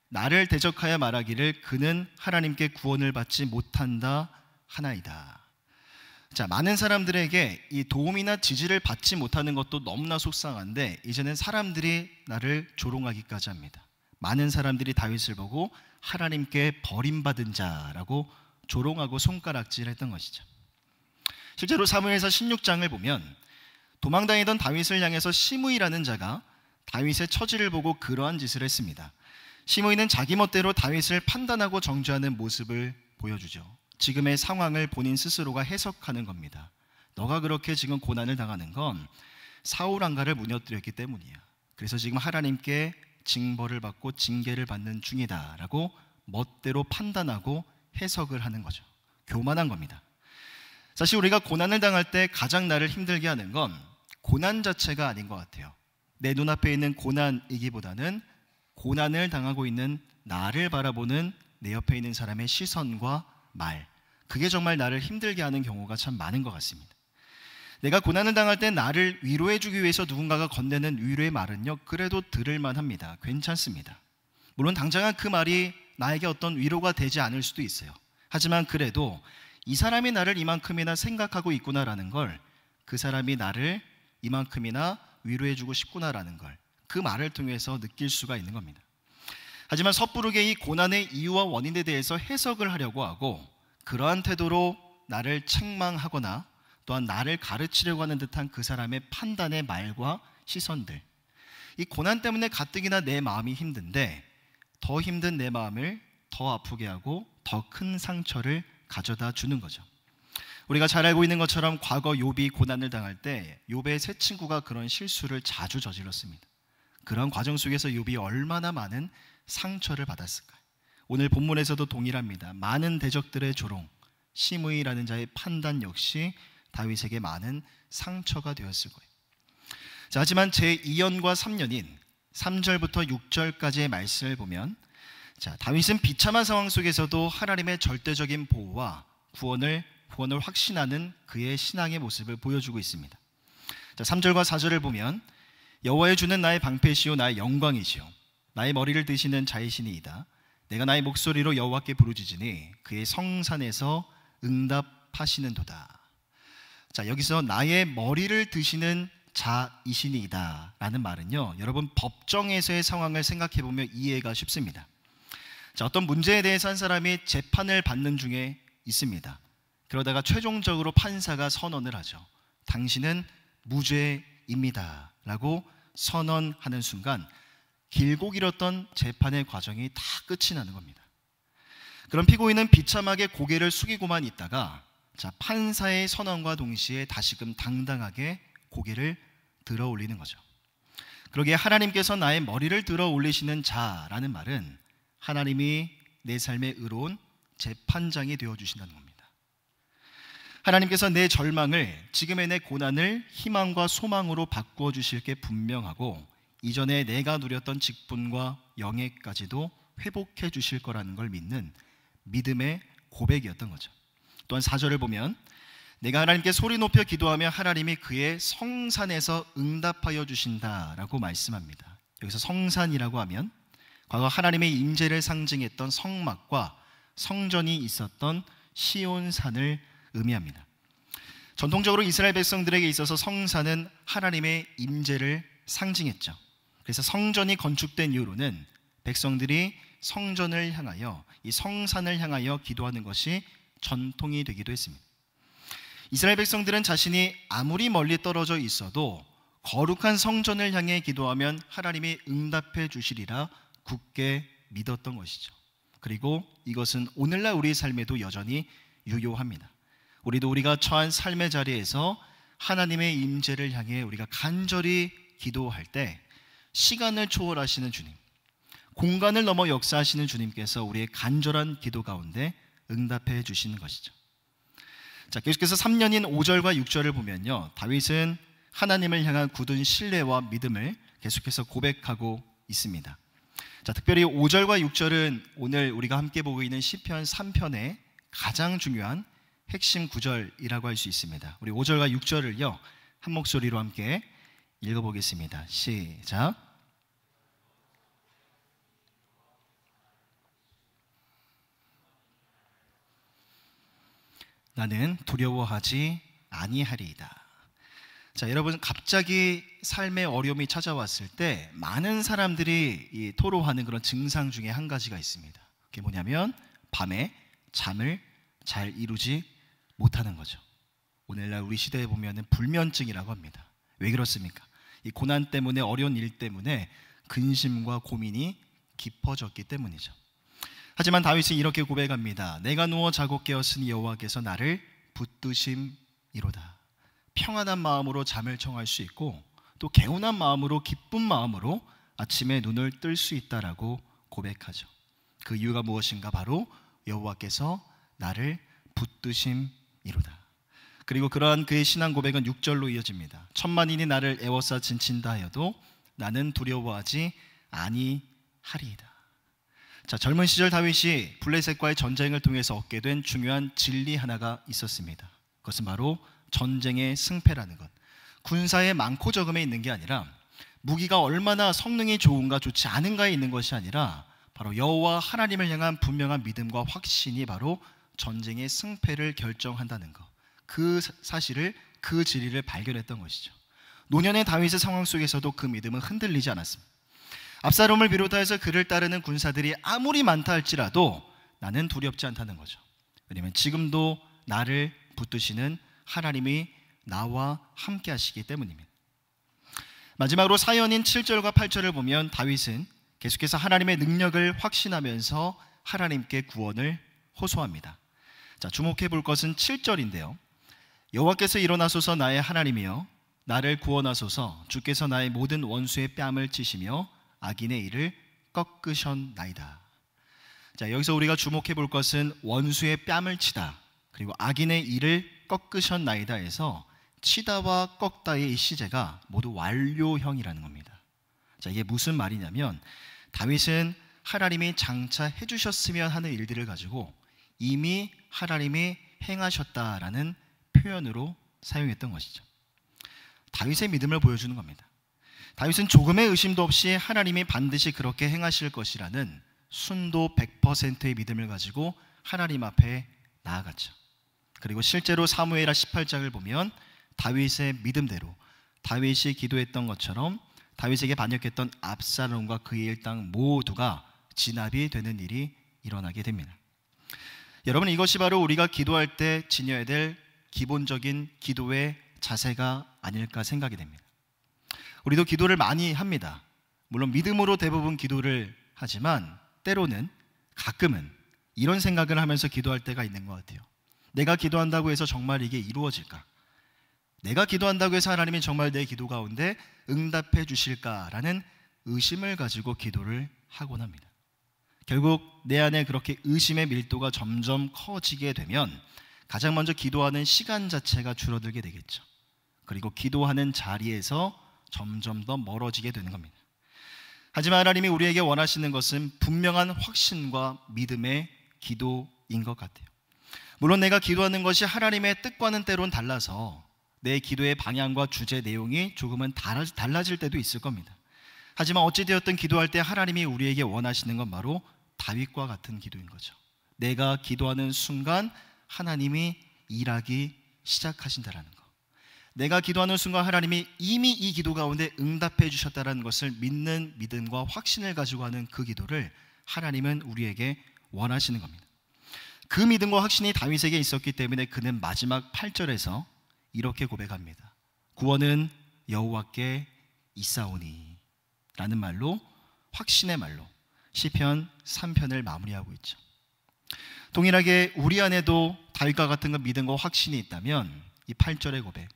나를 대적하여 말하기를 그는 하나님께 구원을 받지 못한다 하나이다. 자, 많은 사람들에게 이 도움이나 지지를 받지 못하는 것도 너무나 속상한데 이제는 사람들이 나를 조롱하기까지 합니다. 많은 사람들이 다윗을 보고 하나님께 버림받은 자라고 조롱하고 손가락질했던 것이죠. 실제로 사무엘서 16장을 보면 도망다니던 다윗을 향해서 시므이라는 자가 다윗의 처지를 보고 그러한 짓을 했습니다. 시므이는 자기 멋대로 다윗을 판단하고 정죄하는 모습을 보여주죠. 지금의 상황을 본인 스스로가 해석하는 겁니다. 너가 그렇게 지금 고난을 당하는 건 사울 왕가를 무너뜨렸기 때문이야. 그래서 지금 하나님께 징벌을 받고 징계를 받는 중이다라고 멋대로 판단하고 해석을 하는 거죠. 교만한 겁니다. 사실 우리가 고난을 당할 때 가장 나를 힘들게 하는 건 고난 자체가 아닌 것 같아요. 내 눈앞에 있는 고난이기보다는 고난을 당하고 있는 나를 바라보는 내 옆에 있는 사람의 시선과 말, 그게 정말 나를 힘들게 하는 경우가 참 많은 것 같습니다. 내가 고난을 당할 때 나를 위로해주기 위해서 누군가가 건네는 위로의 말은요, 그래도 들을만 합니다. 괜찮습니다. 물론 당장은 그 말이 나에게 어떤 위로가 되지 않을 수도 있어요. 하지만 그래도 이 사람이 나를 이만큼이나 생각하고 있구나라는 걸, 그 사람이 나를 이만큼이나 위로해주고 싶구나라는 걸 그 말을 통해서 느낄 수가 있는 겁니다. 하지만 섣부르게 이 고난의 이유와 원인에 대해서 해석을 하려고 하고 그러한 태도로 나를 책망하거나 또한 나를 가르치려고 하는 듯한 그 사람의 판단의 말과 시선들, 이 고난 때문에 가뜩이나 내 마음이 힘든데 더 힘든 내 마음을 더 아프게 하고 더 큰 상처를 가져다 주는 거죠. 우리가 잘 알고 있는 것처럼 과거 욥이 고난을 당할 때 욥의 세 친구가 그런 실수를 자주 저질렀습니다. 그런 과정 속에서 욥이 얼마나 많은 상처를 받았을까요? 오늘 본문에서도 동일합니다. 많은 대적들의 조롱, 시므이라는 자의 판단 역시 다윗에게 많은 상처가 되었을 거예요. 자, 하지만 제2연과 3년인 3절부터 6절까지의 말씀을 보면, 자, 다윗은 비참한 상황 속에서도 하나님의 절대적인 보호와 구원을 확신하는 그의 신앙의 모습을 보여주고 있습니다. 자, 3절과 4절을 보면 여호와의 주는 나의 방패시요 나의 영광이시요 나의 머리를 드시는 자이시니이다. 내가 나의 목소리로 여호와께 부르짖으니 그의 성산에서 응답하시는도다. 자, 여기서 나의 머리를 드시는 자이시니이다 라는 말은요, 여러분 법정에서의 상황을 생각해 보면 이해가 쉽습니다. 자, 어떤 문제에 대해서 한 사람이 재판을 받는 중에 있습니다. 그러다가 최종적으로 판사가 선언을 하죠. 당신은 무죄입니다 라고 선언하는 순간 길고 길었던 재판의 과정이 다 끝이 나는 겁니다. 그럼 피고인은 비참하게 고개를 숙이고만 있다가, 자, 판사의 선언과 동시에 다시금 당당하게 고개를 들어 올리는 거죠. 그러기에 하나님께서 나의 머리를 들어 올리시는 자라는 말은 하나님이 내 삶의 의로운 재판장이 되어주신다는 겁니다. 하나님께서 내 절망을, 지금의 내 고난을 희망과 소망으로 바꾸어 주실 게 분명하고 이전에 내가 누렸던 직분과 영예까지도 회복해 주실 거라는 걸 믿는 믿음의 고백이었던 거죠. 또한 4절을 보면 내가 하나님께 소리 높여 기도하며 하나님이 그의 성산에서 응답하여 주신다라고 말씀합니다. 여기서 성산이라고 하면 과거 하나님의 임재를 상징했던 성막과 성전이 있었던 시온산을 의미합니다. 전통적으로 이스라엘 백성들에게 있어서 성산은 하나님의 임재를 상징했죠. 그래서 성전이 건축된 이후로는 백성들이 성전을 향하여, 이 성산을 향하여 기도하는 것이 전통이 되기도 했습니다. 이스라엘 백성들은 자신이 아무리 멀리 떨어져 있어도 거룩한 성전을 향해 기도하면 하나님이 응답해 주시리라 굳게 믿었던 것이죠. 그리고 이것은 오늘날 우리 삶에도 여전히 유효합니다. 우리도 우리가 처한 삶의 자리에서 하나님의 임재를 향해 우리가 간절히 기도할 때 시간을 초월하시는 주님, 공간을 넘어 역사하시는 주님께서 우리의 간절한 기도 가운데 응답해 주시는 것이죠. 자, 계속해서 3년인 5절과 6절을 보면요, 다윗은 하나님을 향한 굳은 신뢰와 믿음을 계속해서 고백하고 있습니다. 자, 특별히 5절과 6절은 오늘 우리가 함께 보고 있는 시편 3편의 가장 중요한 핵심 구절이라고 할 수 있습니다. 우리 5절과 6절을요 한 목소리로 함께 읽어보겠습니다. 시작. 나는 두려워하지 아니하리이다. 자, 여러분, 갑자기 삶의 어려움이 찾아왔을 때 많은 사람들이 토로하는 그런 증상 중에 한 가지가 있습니다. 그게 뭐냐면 밤에 잠을 잘 이루지 못하는 거죠. 오늘날 우리 시대에 보면은 불면증이라고 합니다. 왜 그렇습니까? 이 고난 때문에, 어려운 일 때문에 근심과 고민이 깊어졌기 때문이죠. 하지만 다윗은 이렇게 고백합니다. 내가 누워 자고 깨었으니 여호와께서 나를 붙드심이로다. 평안한 마음으로 잠을 청할 수 있고 또 개운한 마음으로, 기쁜 마음으로 아침에 눈을 뜰 수 있다라고 고백하죠. 그 이유가 무엇인가? 바로 여호와께서 나를 붙드심이로다. 그리고 그러한 그의 신앙 고백은 6절로 이어집니다. 천만인이 나를 애워싸 진친다 하여도 나는 두려워하지 아니하리이다. 자, 젊은 시절 다윗이 블레셋과의 전쟁을 통해서 얻게 된 중요한 진리 하나가 있었습니다. 그것은 바로 전쟁의 승패라는 것. 군사의 많고 적음에 있는 게 아니라 무기가 얼마나 성능이 좋은가 좋지 않은가에 있는 것이 아니라 바로 여호와 하나님을 향한 분명한 믿음과 확신이 바로 전쟁의 승패를 결정한다는 것. 그 사실을, 그 진리를 발견했던 것이죠. 노년의 다윗의 상황 속에서도 그 믿음은 흔들리지 않았습니다. 압살롬을 비롯해서 그를 따르는 군사들이 아무리 많다 할지라도 나는 두렵지 않다는 거죠. 왜냐하면 지금도 나를 붙드시는 하나님이 나와 함께 하시기 때문입니다. 마지막으로 사연인 7절과 8절을 보면 다윗은 계속해서 하나님의 능력을 확신하면서 하나님께 구원을 호소합니다. 자, 주목해 볼 것은 7절인데요. 여호와께서 일어나소서 나의 하나님이여 나를 구원하소서. 주께서 나의 모든 원수의 뺨을 치시며 악인의 일을 꺾으셨나이다. 자, 여기서 우리가 주목해 볼 것은 원수의 뺨을 치다, 그리고 악인의 일을 꺾으셨나이다 해서 치다와 꺾다의 이 시제가 모두 완료형이라는 겁니다. 자, 이게 무슨 말이냐면 다윗은 하나님이 장차 해주셨으면 하는 일들을 가지고 이미 하나님이 행하셨다라는 표현으로 사용했던 것이죠. 다윗의 믿음을 보여주는 겁니다. 다윗은 조금의 의심도 없이 하나님이 반드시 그렇게 행하실 것이라는 순도 100%의 믿음을 가지고 하나님 앞에 나아갔죠. 그리고 실제로 사무엘하 18장을 보면 다윗의 믿음대로 다윗이 기도했던 것처럼 다윗에게 반역했던 압살롬과 그의 일당 모두가 진압이 되는 일이 일어나게 됩니다. 여러분, 이것이 바로 우리가 기도할 때 지녀야 될 기본적인 기도의 자세가 아닐까 생각이 됩니다. 우리도 기도를 많이 합니다. 물론 믿음으로 대부분 기도를 하지만 때로는, 가끔은 이런 생각을 하면서 기도할 때가 있는 것 같아요. 내가 기도한다고 해서 정말 이게 이루어질까? 내가 기도한다고 해서 하나님이 정말 내 기도 가운데 응답해 주실까라는 의심을 가지고 기도를 하곤 합니다. 결국 내 안에 그렇게 의심의 밀도가 점점 커지게 되면 가장 먼저 기도하는 시간 자체가 줄어들게 되겠죠. 그리고 기도하는 자리에서 점점 더 멀어지게 되는 겁니다. 하지만 하나님이 우리에게 원하시는 것은 분명한 확신과 믿음의 기도인 것 같아요. 물론 내가 기도하는 것이 하나님의 뜻과는 때론 달라서 내 기도의 방향과 주제 내용이 조금은 달라질 때도 있을 겁니다. 하지만 어찌되었든 기도할 때 하나님이 우리에게 원하시는 건 바로 다윗과 같은 기도인 거죠. 내가 기도하는 순간 하나님이 일하기 시작하신다라는 거. 내가 기도하는 순간 하나님이 이미 이 기도 가운데 응답해 주셨다는 것을 믿는 믿음과 확신을 가지고 하는 그 기도를 하나님은 우리에게 원하시는 겁니다. 그 믿음과 확신이 다윗에게 있었기 때문에 그는 마지막 8절에서 이렇게 고백합니다. 구원은 여호와께 있사오니 라는 말로, 확신의 말로 시편 3편을 마무리하고 있죠. 동일하게 우리 안에도 다윗과 같은 그 믿음과 확신이 있다면 이 8절의 고백,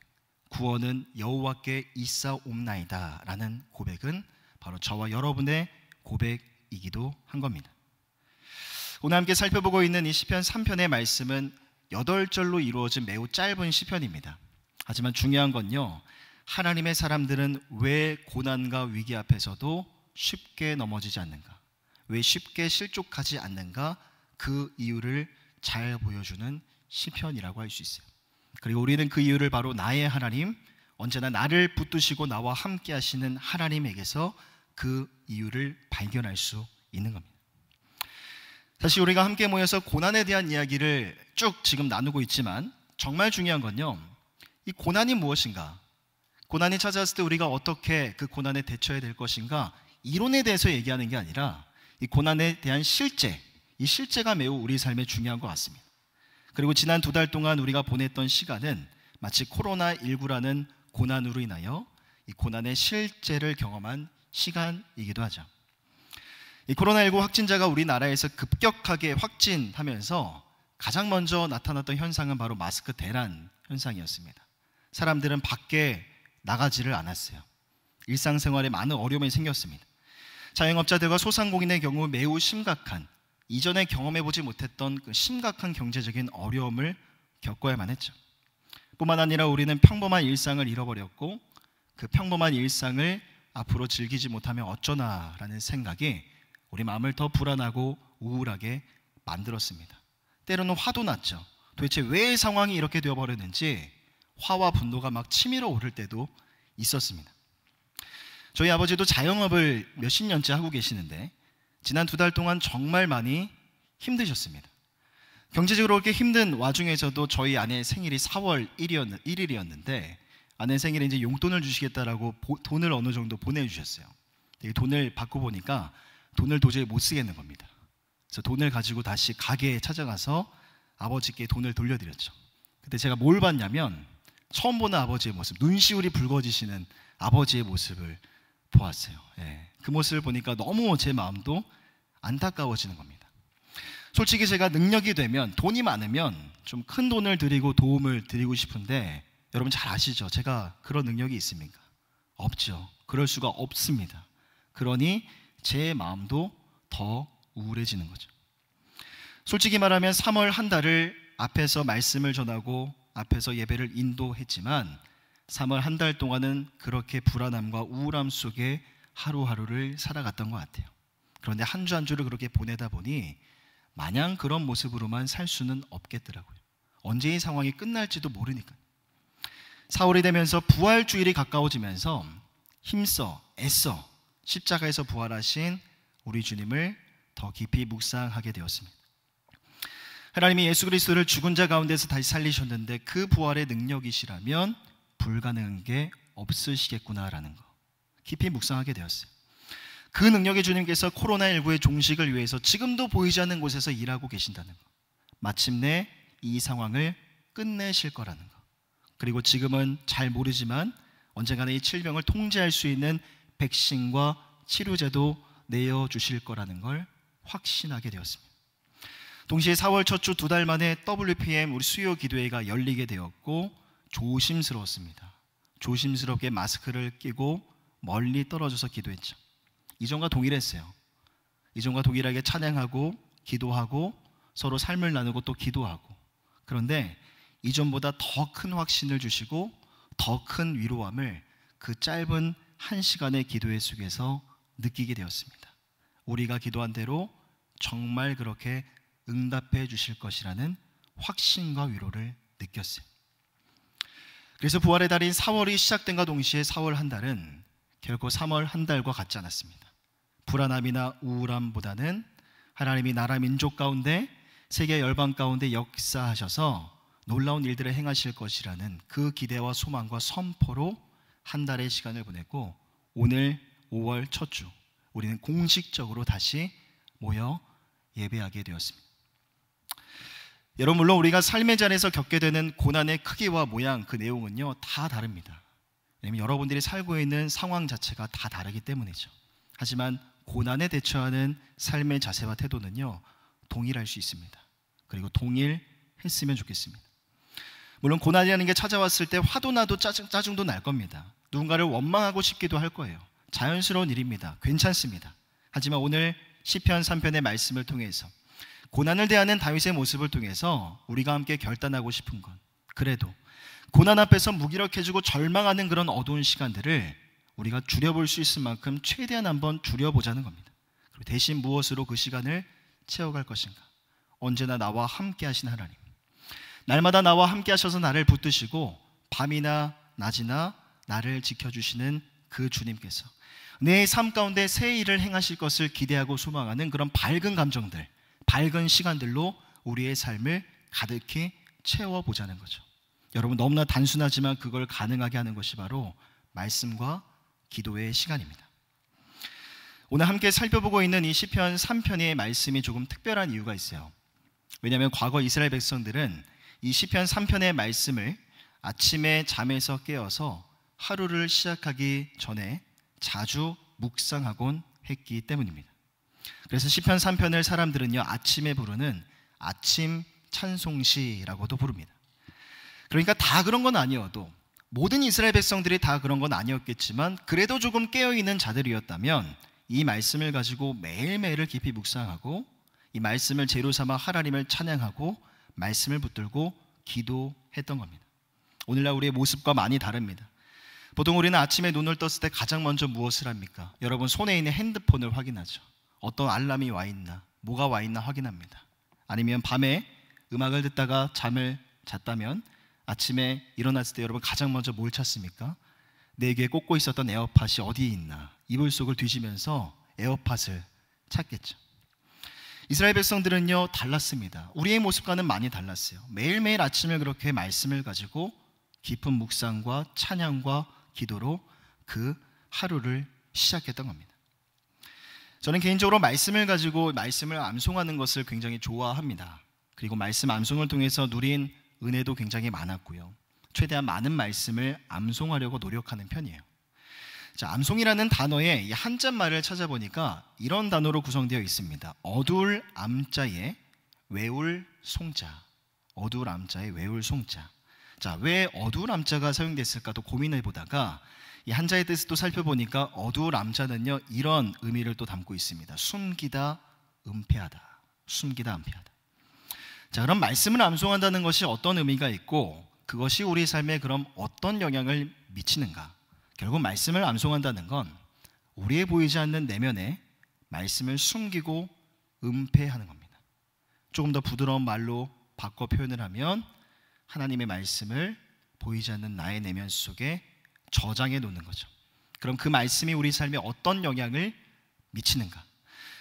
구원은 여호와께 있사옵나이다 라는 고백은 바로 저와 여러분의 고백이기도 한 겁니다. 오늘 함께 살펴보고 있는 이 시편 3편의 말씀은 8절로 이루어진 매우 짧은 시편입니다. 하지만 중요한 건요, 하나님의 사람들은 왜 고난과 위기 앞에서도 쉽게 넘어지지 않는가, 왜 쉽게 실족하지 않는가, 그 이유를 잘 보여주는 시편이라고 할 수 있어요. 그리고 우리는 그 이유를 바로 나의 하나님, 언제나 나를 붙드시고 나와 함께 하시는 하나님에게서 그 이유를 발견할 수 있는 겁니다. 사실 우리가 함께 모여서 고난에 대한 이야기를 쭉 지금 나누고 있지만 정말 중요한 건요, 이 고난이 무엇인가, 고난이 찾아왔을 때 우리가 어떻게 그 고난에 대처해야 될 것인가, 이론에 대해서 얘기하는 게 아니라 이 고난에 대한 실제, 이 실제가 매우 우리 삶에 중요한 것 같습니다. 그리고 지난 2달 동안 우리가 보냈던 시간은 마치 코로나19라는 고난으로 인하여 이 고난의 실제를 경험한 시간이기도 하죠. 이 코로나19 확진자가 우리나라에서 급격하게 확진하면서 가장 먼저 나타났던 현상은 바로 마스크 대란 현상이었습니다. 사람들은 밖에 나가지를 않았어요. 일상생활에 많은 어려움이 생겼습니다. 자영업자들과 소상공인의 경우 매우 심각한, 이전에 경험해보지 못했던 그 심각한 경제적인 어려움을 겪어야만 했죠. 뿐만 아니라 우리는 평범한 일상을 잃어버렸고 그 평범한 일상을 앞으로 즐기지 못하면 어쩌나라는 생각이 우리 마음을 더 불안하고 우울하게 만들었습니다. 때로는 화도 났죠. 도대체 왜 상황이 이렇게 되어버렸는지 화와 분노가 막 치밀어 오를 때도 있었습니다. 저희 아버지도 자영업을 몇십 년째 하고 계시는데 지난 2달 동안 정말 많이 힘드셨습니다. 경제적으로 그렇게 힘든 와중에서도 저희 아내의 생일이 4월 1일이었는데 아내 생일에 이제 용돈을 주시겠다라고 돈을 어느 정도 보내주셨어요. 돈을 받고 보니까 돈을 도저히 못 쓰겠는 겁니다. 그래서 돈을 가지고 다시 가게에 찾아가서 아버지께 돈을 돌려드렸죠. 그때 제가 뭘 봤냐면 처음 보는 아버지의 모습, 눈시울이 붉어지시는 아버지의 모습을 보았어요. 그 모습을 보니까 너무 제 마음도 안타까워지는 겁니다. 솔직히 제가 능력이 되면, 돈이 많으면 좀 큰 돈을 드리고 도움을 드리고 싶은데 여러분 잘 아시죠? 제가 그런 능력이 있습니까? 없죠. 그럴 수가 없습니다. 그러니 제 마음도 더 우울해지는 거죠. 솔직히 말하면 3월 한 달을 앞에서 말씀을 전하고 앞에서 예배를 인도했지만 3월 한 달 동안은 그렇게 불안함과 우울함 속에 하루하루를 살아갔던 것 같아요. 그런데 한 주 한 주를 그렇게 보내다 보니 마냥 그런 모습으로만 살 수는 없겠더라고요. 언제 이 상황이 끝날지도 모르니까. 4월이 되면서 부활주일이 가까워지면서 힘써 애써 십자가에서 부활하신 우리 주님을 더 깊이 묵상하게 되었습니다. 하나님이 예수 그리스도를 죽은 자 가운데서 다시 살리셨는데 그 부활의 능력이시라면 불가능한 게 없으시겠구나라는 거 깊이 묵상하게 되었어요. 그 능력의 주님께서 코로나19의 종식을 위해서 지금도 보이지 않는 곳에서 일하고 계신다는 거, 마침내 이 상황을 끝내실 거라는 거, 그리고 지금은 잘 모르지만 언젠가는 이 질병을 통제할 수 있는 백신과 치료제도 내어주실 거라는 걸 확신하게 되었습니다. 동시에 4월 첫 주 2달 만에 WPM 우리 수요 기도회가 열리게 되었고 조심스러웠습니다. 조심스럽게 마스크를 끼고 멀리 떨어져서 기도했죠. 이전과 동일했어요. 이전과 동일하게 찬양하고 기도하고 서로 삶을 나누고 또 기도하고, 그런데 이전보다 더 큰 확신을 주시고 더 큰 위로함을 그 짧은 1시간의 기도회 속에서 느끼게 되었습니다. 우리가 기도한 대로 정말 그렇게 응답해 주실 것이라는 확신과 위로를 느꼈어요. 그래서 부활의 달인 4월이 시작된과 동시에 4월 한 달은 결코 3월 한 달과 같지 않았습니다. 불안함이나 우울함보다는 하나님이 나라 민족 가운데 세계 열방 가운데 역사하셔서 놀라운 일들을 행하실 것이라는 그 기대와 소망과 선포로 한 달의 시간을 보냈고, 오늘 5월 첫 주 우리는 공식적으로 다시 모여 예배하게 되었습니다. 여러분, 물론 우리가 삶의 자리에서 겪게 되는 고난의 크기와 모양, 그 내용은요 다 다릅니다. 왜냐하면 여러분들이 살고 있는 상황 자체가 다 다르기 때문이죠. 하지만 고난에 대처하는 삶의 자세와 태도는요 동일할 수 있습니다. 그리고 동일했으면 좋겠습니다. 물론 고난이라는 게 찾아왔을 때 화도 나도 짜증도 날 겁니다. 누군가를 원망하고 싶기도 할 거예요. 자연스러운 일입니다. 괜찮습니다. 하지만 오늘 시편 3편의 말씀을 통해서 고난을 대하는 다윗의 모습을 통해서 우리가 함께 결단하고 싶은 건, 그래도 고난 앞에서 무기력해지고 절망하는 그런 어두운 시간들을 우리가 줄여볼 수 있을 만큼 최대한 한번 줄여보자는 겁니다. 그리고 대신 무엇으로 그 시간을 채워갈 것인가, 언제나 나와 함께 하신 하나님, 날마다 나와 함께 하셔서 나를 붙드시고 밤이나 낮이나 나를 지켜주시는 그 주님께서 내 삶 가운데 새 일을 행하실 것을 기대하고 소망하는 그런 밝은 감정들, 밝은 시간들로 우리의 삶을 가득히 채워보자는 거죠. 여러분, 너무나 단순하지만 그걸 가능하게 하는 것이 바로 말씀과 기도의 시간입니다. 오늘 함께 살펴보고 있는 이 시편 3편의 말씀이 조금 특별한 이유가 있어요. 왜냐하면 과거 이스라엘 백성들은 이 시편 3편의 말씀을 아침에 잠에서 깨어서 하루를 시작하기 전에 자주 묵상하곤 했기 때문입니다. 그래서 시편 3편을 사람들은요, 아침에 부르는 아침 찬송시라고도 부릅니다. 그러니까 다 그런 건 아니어도, 모든 이스라엘 백성들이 다 그런 건 아니었겠지만 그래도 조금 깨어있는 자들이었다면 이 말씀을 가지고 매일매일을 깊이 묵상하고 이 말씀을 재료 삼아 하나님을 찬양하고 말씀을 붙들고 기도했던 겁니다. 오늘날 우리의 모습과 많이 다릅니다. 보통 우리는 아침에 눈을 떴을 때 가장 먼저 무엇을 합니까? 여러분, 손에 있는 핸드폰을 확인하죠. 어떤 알람이 와 있나, 뭐가 와 있나 확인합니다. 아니면 밤에 음악을 듣다가 잠을 잤다면 아침에 일어났을 때 여러분 가장 먼저 뭘 찾습니까? 내 귀에 꽂고 있었던 에어팟이 어디에 있나, 이불 속을 뒤지면서 에어팟을 찾겠죠. 이스라엘 백성들은요, 달랐습니다. 우리의 모습과는 많이 달랐어요. 매일매일 아침을 그렇게 말씀을 가지고 깊은 묵상과 찬양과 기도로 그 하루를 시작했던 겁니다. 저는 개인적으로 말씀을 가지고 말씀을 암송하는 것을 굉장히 좋아합니다. 그리고 말씀 암송을 통해서 누린 은혜도 굉장히 많았고요. 최대한 많은 말씀을 암송하려고 노력하는 편이에요. 자, 암송이라는 단어의 이 한자말을 찾아보니까 이런 단어로 구성되어 있습니다. 어두울 암자에 외울 송자. 어두울 암자에 외울 송자. 자, 왜 어두울 암자가 사용됐을까 또 고민해 보다가 이 한자의 뜻을 또 살펴보니까 어두울 암자는요, 이런 의미를 또 담고 있습니다. 숨기다, 은폐하다. 숨기다, 은폐하다. 자, 그럼 말씀을 암송한다는 것이 어떤 의미가 있고 그것이 우리 삶에 그럼 어떤 영향을 미치는가? 결국 말씀을 암송한다는 건 우리의 보이지 않는 내면에 말씀을 숨기고 은폐하는 겁니다. 조금 더 부드러운 말로 바꿔 표현을 하면 하나님의 말씀을 보이지 않는 나의 내면 속에 저장해 놓는 거죠. 그럼 그 말씀이 우리 삶에 어떤 영향을 미치는가?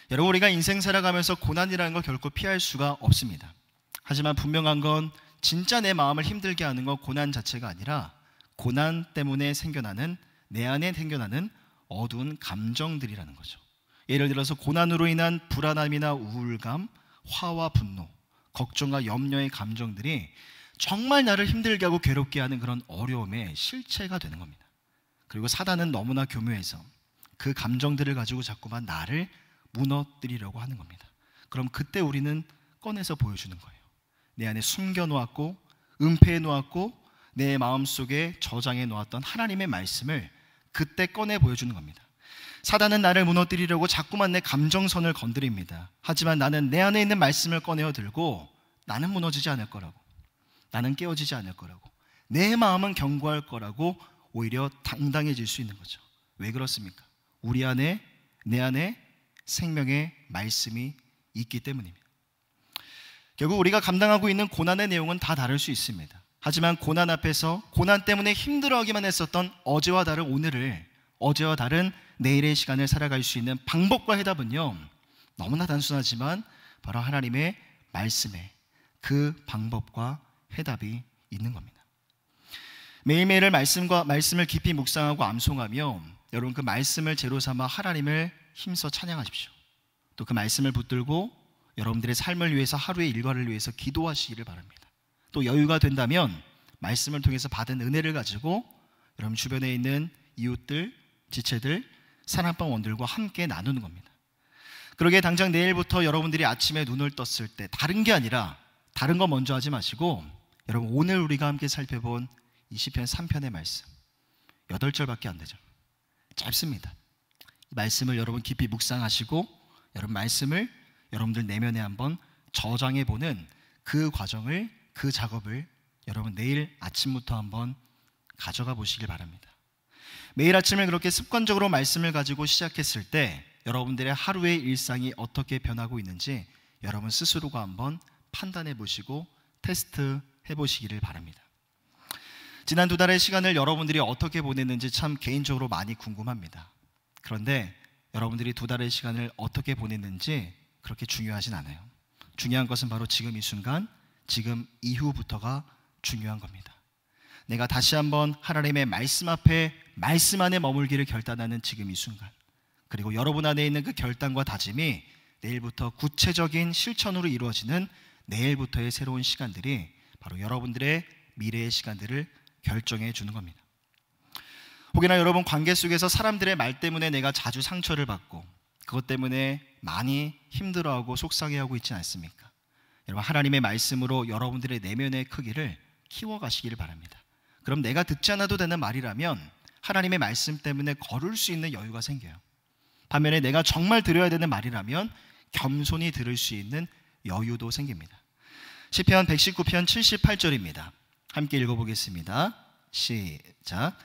여러분, 우리가 인생 살아가면서 고난이라는 걸 결코 피할 수가 없습니다. 하지만 분명한 건 진짜 내 마음을 힘들게 하는 건 고난 자체가 아니라 고난 때문에 생겨나는, 내 안에 생겨나는 어두운 감정들이라는 거죠. 예를 들어서 고난으로 인한 불안함이나 우울감, 화와 분노, 걱정과 염려의 감정들이 정말 나를 힘들게 하고 괴롭게 하는 그런 어려움의 실체가 되는 겁니다. 그리고 사단은 너무나 교묘해서 그 감정들을 가지고 자꾸만 나를 무너뜨리려고 하는 겁니다. 그럼 그때 우리는 꺼내서 보여주는 거예요. 내 안에 숨겨놓았고 은폐해 놓았고 내 마음속에 저장해 놓았던 하나님의 말씀을 그때 꺼내 보여주는 겁니다. 사단은 나를 무너뜨리려고 자꾸만 내 감정선을 건드립니다. 하지만 나는 내 안에 있는 말씀을 꺼내어 들고 나는 무너지지 않을 거라고, 나는 깨어지지 않을 거라고, 내 마음은 견고할 거라고 오히려 당당해질 수 있는 거죠. 왜 그렇습니까? 우리 안에, 내 안에 생명의 말씀이 있기 때문입니다. 결국 우리가 감당하고 있는 고난의 내용은 다 다를 수 있습니다. 하지만 고난 앞에서 고난 때문에 힘들어하기만 했었던 어제와 다른 오늘을, 어제와 다른 내일의 시간을 살아갈 수 있는 방법과 해답은요, 너무나 단순하지만 바로 하나님의 말씀에 그 방법과 해답이 있는 겁니다. 매일매일 말씀을 깊이 묵상하고 암송하며 여러분 그 말씀을 재로 삼아 하나님을 힘써 찬양하십시오. 또 그 말씀을 붙들고 여러분들의 삶을 위해서, 하루의 일과를 위해서 기도하시기를 바랍니다. 또 여유가 된다면 말씀을 통해서 받은 은혜를 가지고 여러분 주변에 있는 이웃들, 지체들, 사랑방원들과 함께 나누는 겁니다. 그러기에 당장 내일부터 여러분들이 아침에 눈을 떴을 때 다른 게 아니라, 다른 거 먼저 하지 마시고 여러분 오늘 우리가 함께 살펴본 이 시편 3편의 말씀 8절밖에 안 되죠. 짧습니다. 이 말씀을 여러분 깊이 묵상하시고 여러분 말씀을 여러분들 내면에 한번 저장해 보는 그 과정을, 그 작업을 여러분 내일 아침부터 한번 가져가 보시길 바랍니다. 매일 아침을 그렇게 습관적으로 말씀을 가지고 시작했을 때 여러분들의 하루의 일상이 어떻게 변하고 있는지 여러분 스스로가 한번 판단해 보시고 테스트해 보시기를 바랍니다. 지난 2달의 시간을 여러분들이 어떻게 보냈는지 참 개인적으로 많이 궁금합니다. 그런데 여러분들이 2달의 시간을 어떻게 보냈는지 그렇게 중요하진 않아요. 중요한 것은 바로 지금 이 순간, 지금 이후부터가 중요한 겁니다. 내가 다시 한번 하나님의 말씀 앞에 말씀 안에 머물기를 결단하는 지금 이 순간, 그리고 여러분 안에 있는 그 결단과 다짐이 내일부터 구체적인 실천으로 이루어지는 내일부터의 새로운 시간들이 바로 여러분들의 미래의 시간들을 결정해 주는 겁니다. 혹여나 여러분 관계 속에서 사람들의 말 때문에 내가 자주 상처를 받고 그것 때문에 많이 힘들어하고 속상해하고 있지 않습니까? 여러분 하나님의 말씀으로 여러분들의 내면의 크기를 키워가시기를 바랍니다. 그럼 내가 듣지 않아도 되는 말이라면 하나님의 말씀 때문에 걸을 수 있는 여유가 생겨요. 반면에 내가 정말 들어야 되는 말이라면 겸손히 들을 수 있는 여유도 생깁니다. 시편 119편 78절입니다. 함께 읽어보겠습니다. 시작.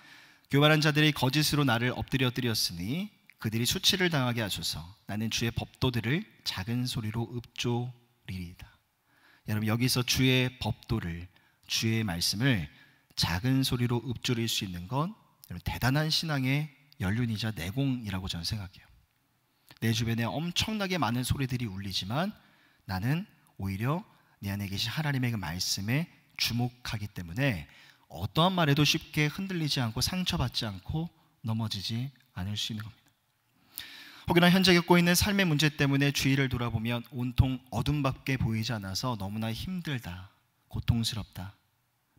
교만한 자들이 거짓으로 나를 엎드렸으니 그들이 수치를 당하게 하소서. 나는 주의 법도들을 작은 소리로 읊조리이다. 여러분 여기서 주의 법도를, 주의 말씀을 작은 소리로 읊조릴 수 있는 건 대단한 신앙의 연륜이자 내공이라고 저는 생각해요. 내 주변에 엄청나게 많은 소리들이 울리지만 나는 오히려 내 안에 계신 하나님의 그 말씀에 주목하기 때문에 어떠한 말에도 쉽게 흔들리지 않고 상처받지 않고 넘어지지 않을 수 있는 겁니다. 혹여나 현재 겪고 있는 삶의 문제 때문에 주위를 돌아보면 온통 어둠밖에 보이지 않아서 너무나 힘들다, 고통스럽다,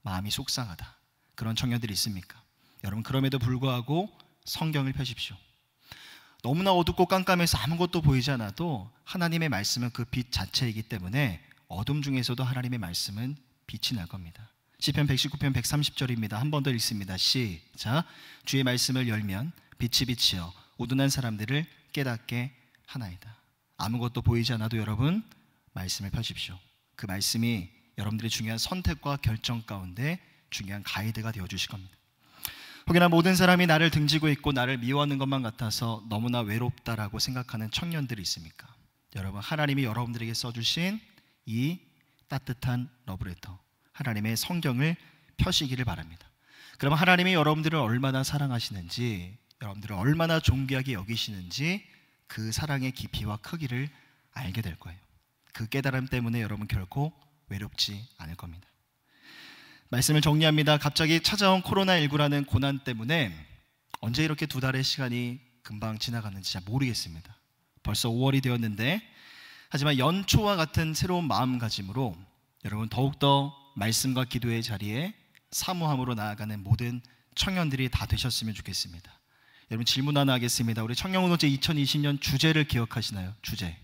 마음이 속상하다, 그런 청년들이 있습니까? 여러분 그럼에도 불구하고 성경을 펴십시오. 너무나 어둡고 깜깜해서 아무것도 보이지 않아도 하나님의 말씀은 그 빛 자체이기 때문에 어둠 중에서도 하나님의 말씀은 빛이 날 겁니다. 시편 119편 130절입니다. 한 번 더 읽습니다. 시작. 주의 말씀을 열면 빛이 비치어 우둔한 사람들을 깨닫게 하나이다. 아무것도 보이지 않아도 여러분 말씀을 펴십시오. 그 말씀이 여러분들의 중요한 선택과 결정 가운데 중요한 가이드가 되어주실 겁니다. 혹여나 모든 사람이 나를 등지고 있고 나를 미워하는 것만 같아서 너무나 외롭다라고 생각하는 청년들이 있습니까? 여러분 하나님이 여러분들에게 써주신 이 따뜻한 러브레터, 하나님의 성경을 펴시기를 바랍니다. 그러면 하나님이 여러분들을 얼마나 사랑하시는지, 여러분들을 얼마나 존귀하게 여기시는지 그 사랑의 깊이와 크기를 알게 될 거예요. 그 깨달음 때문에 여러분 결코 외롭지 않을 겁니다. 말씀을 정리합니다. 갑자기 찾아온 코로나19라는 고난 때문에 언제 이렇게 2달의 시간이 금방 지나갔는지 잘 모르겠습니다. 벌써 5월이 되었는데, 하지만 연초와 같은 새로운 마음가짐으로 여러분 더욱더 말씀과 기도의 자리에 사모함으로 나아가는 모든 청년들이 다 되셨으면 좋겠습니다. 여러분 질문 하나 하겠습니다. 우리 청년운동제 2020년 주제를 기억하시나요? 주제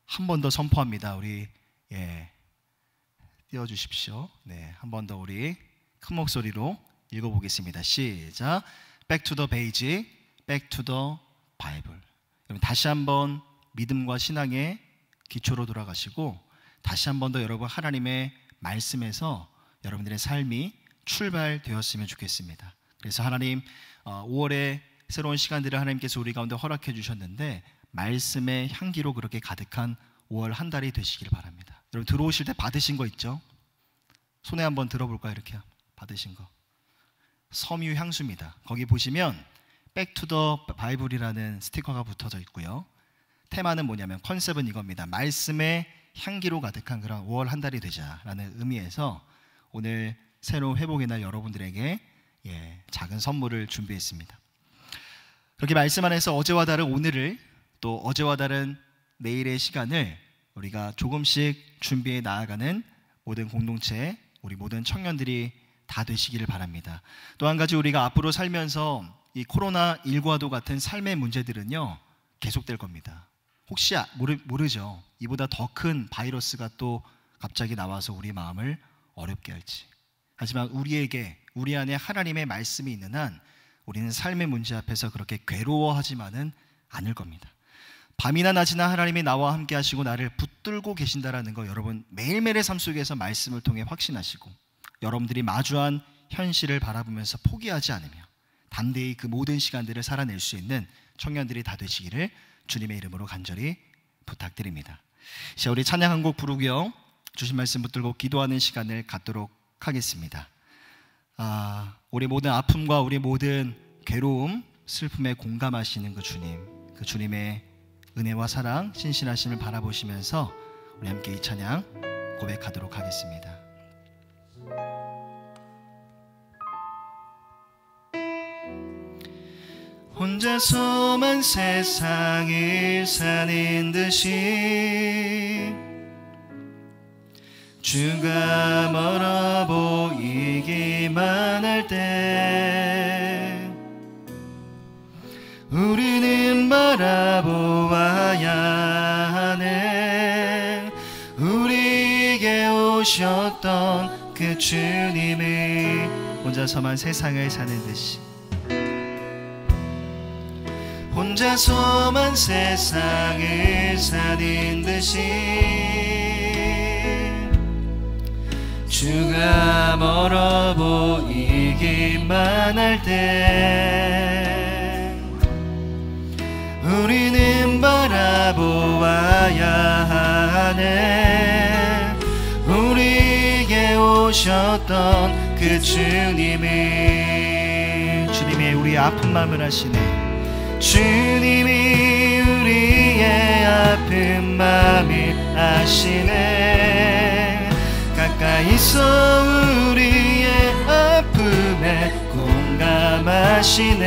한 번 더 선포합니다. 우리 띄워주십시오. 네, 한 번 더 우리 큰 목소리로 읽어보겠습니다. 시작. Back to the page, back to the Bible. 여러분 다시 한번 믿음과 신앙의 기초로 돌아가시고 다시 한 번 더 여러분 하나님의 말씀에서 여러분들의 삶이 출발되었으면 좋겠습니다. 그래서 하나님 5월에 새로운 시간들을 하나님께서 우리 가운데 허락해 주셨는데 말씀의 향기로 그렇게 가득한 5월 한 달이 되시길 바랍니다. 여러분 들어오실 때 받으신 거 있죠? 손에 한번 들어볼까요? 이렇게 받으신 거. 섬유 향수입니다. 거기 보시면 Back to the Bible이라는 스티커가 붙어져 있고요. 테마는 뭐냐면 컨셉은 이겁니다. 말씀의 향기로 가득한 그런 5월 한 달이 되자라는 의미에서 오늘 새로운 회복의 날 여러분들에게 작은 선물을 준비했습니다. 그렇게 말씀 안에서 어제와 다른 오늘을 또 어제와 다른 내일의 시간을 우리가 조금씩 준비해 나아가는 모든 공동체, 우리 모든 청년들이 다 되시기를 바랍니다. 또 한 가지 우리가 앞으로 살면서 이 코로나19와도 같은 삶의 문제들은요 계속될 겁니다. 혹시 모르죠. 이보다 더 큰 바이러스가 또 갑자기 나와서 우리 마음을 어렵게 할지. 하지만 우리 안에 하나님의 말씀이 있는 한 우리는 삶의 문제 앞에서 그렇게 괴로워하지만은 않을 겁니다. 밤이나 낮이나 하나님이 나와 함께 하시고 나를 붙들고 계신다라는 거 여러분 매일매일의 삶 속에서 말씀을 통해 확신하시고 여러분들이 마주한 현실을 바라보면서 포기하지 않으며 담대히 그 모든 시간들을 살아낼 수 있는 청년들이 다 되시기를 주님의 이름으로 간절히 부탁드립니다. 자, 우리 찬양 한 곡 부르고요. 주신 말씀 붙들고 기도하는 시간을 갖도록 하겠습니다. 우리 모든 아픔과 우리 모든 괴로움, 슬픔에 공감하시는 그 주님, 그 주님의 은혜와 사랑, 신실하심을 바라보시면서 우리 함께 이 찬양 고백하도록 하겠습니다. 혼자서만 세상을 사는 듯이 주가 멀어 보이기만 할 때 우리는 바라보아야 하네. 우리에게 오셨던 그 주님을 혼자서만 세상을 사는 듯이 혼자서만 세상을 사는 듯이 주가 멀어 보이기만 할 때 우리는 바라보아야 하네. 우리에게 오셨던 그 주님이 우리의 아픈 마음을 아시네. 주님이 우리의 아픈 마음을 아시네. 가까이서 우리의 아픔에 공감하시네.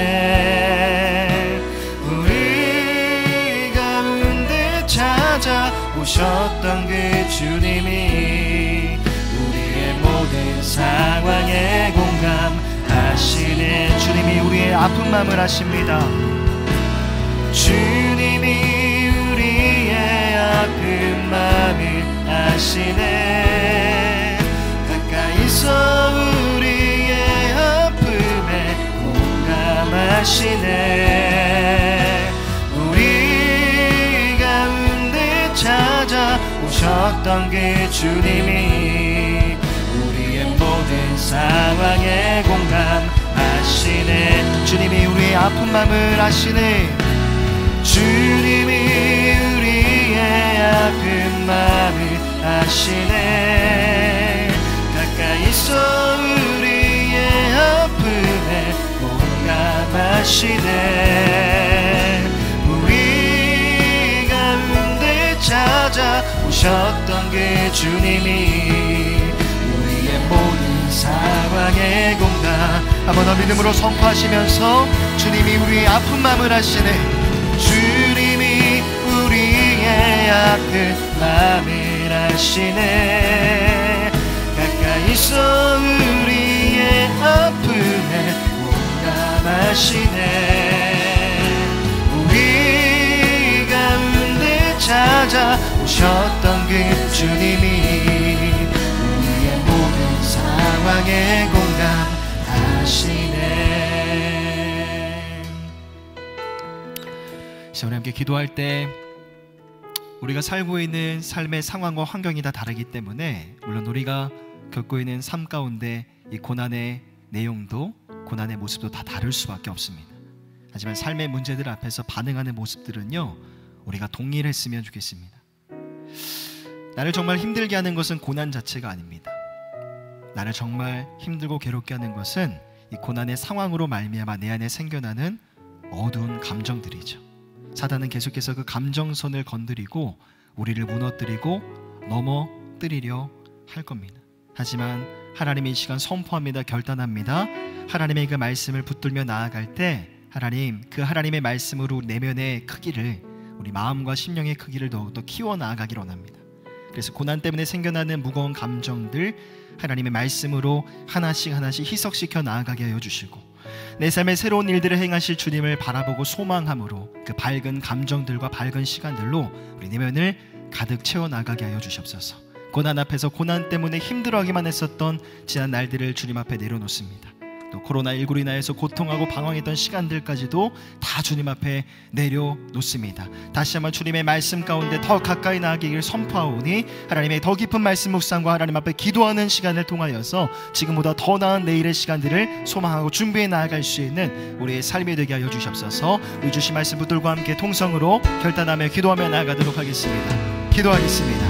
우리 가운데 찾아오셨던 그 주님이 우리의 모든 상황에 공감하시네. 주님이 우리의 아픈 마음을 아십니다. 주님이 우리의 아픈 마음을 아시네. 가까이서 우리의 아픔에 공감하시네. 우리 가운데 찾아오셨던 그 주님이 우리의 모든 상황에 공감하시네. 주님이 우리의 아픈 마음을 아시네. 주님이 우리의 아픈 마음을 아시네. 가까이서 우리의 아픔에 공감하시네. 우리 가운데 찾아오셨던 그 주님이 우리의 모든 상황에 공감. 한 번 더 믿음으로 선포하시면서 주님이 우리의 아픈 마음을 아시네. 주님이 우리의 아픈 마음을 아시네. 가까이서 우리의 아픔에 공감하시네. 우리 가운데 찾아오셨던 그 주님이 우리의 모든 상황에 공감하시네. 우리 함께 기도할 때 우리가 살고 있는 삶의 상황과 환경이 다 다르기 때문에 물론 우리가 겪고 있는 삶 가운데 이 고난의 내용도 고난의 모습도 다 다를 수밖에 없습니다. 하지만 삶의 문제들 앞에서 반응하는 모습들은요 우리가 동일했으면 좋겠습니다. 나를 정말 힘들게 하는 것은 고난 자체가 아닙니다. 나를 정말 힘들고 괴롭게 하는 것은 이 고난의 상황으로 말미암아 내 안에 생겨나는 어두운 감정들이죠. 사단은 계속해서 그 감정선을 건드리고 우리를 무너뜨리고 넘어뜨리려 할 겁니다. 하지만 하나님이 이 시간 선포합니다. 결단합니다. 하나님의 그 말씀을 붙들며 나아갈 때 하나님, 그 하나님의 말씀으로 내면의 크기를, 우리 마음과 심령의 크기를 더욱더 키워나가기를 원합니다. 그래서 고난 때문에 생겨나는 무거운 감정들 하나님의 말씀으로 하나씩 하나씩 희석시켜 나아가게 하여 주시고, 내 삶의 새로운 일들을 행하실 주님을 바라보고 소망함으로 그 밝은 감정들과 밝은 시간들로 우리 내면을 가득 채워나가게 하여 주시옵소서. 고난 앞에서 고난 때문에 힘들어하기만 했었던 지난 날들을 주님 앞에 내려놓습니다. 또 코로나19로 인하여서 고통하고 방황했던 시간들까지도 다 주님 앞에 내려놓습니다. 다시 한번 주님의 말씀 가운데 더 가까이 나아가기를 선포하오니 하나님의 더 깊은 말씀 묵상과 하나님 앞에 기도하는 시간을 통하여서 지금보다 더 나은 내일의 시간들을 소망하고 준비해 나아갈 수 있는 우리의 삶이 되게 하여 주시옵소서. 우리 주신 말씀 붙들고 함께 통성으로 결단하며 기도하며 나아가도록 하겠습니다. 기도하겠습니다.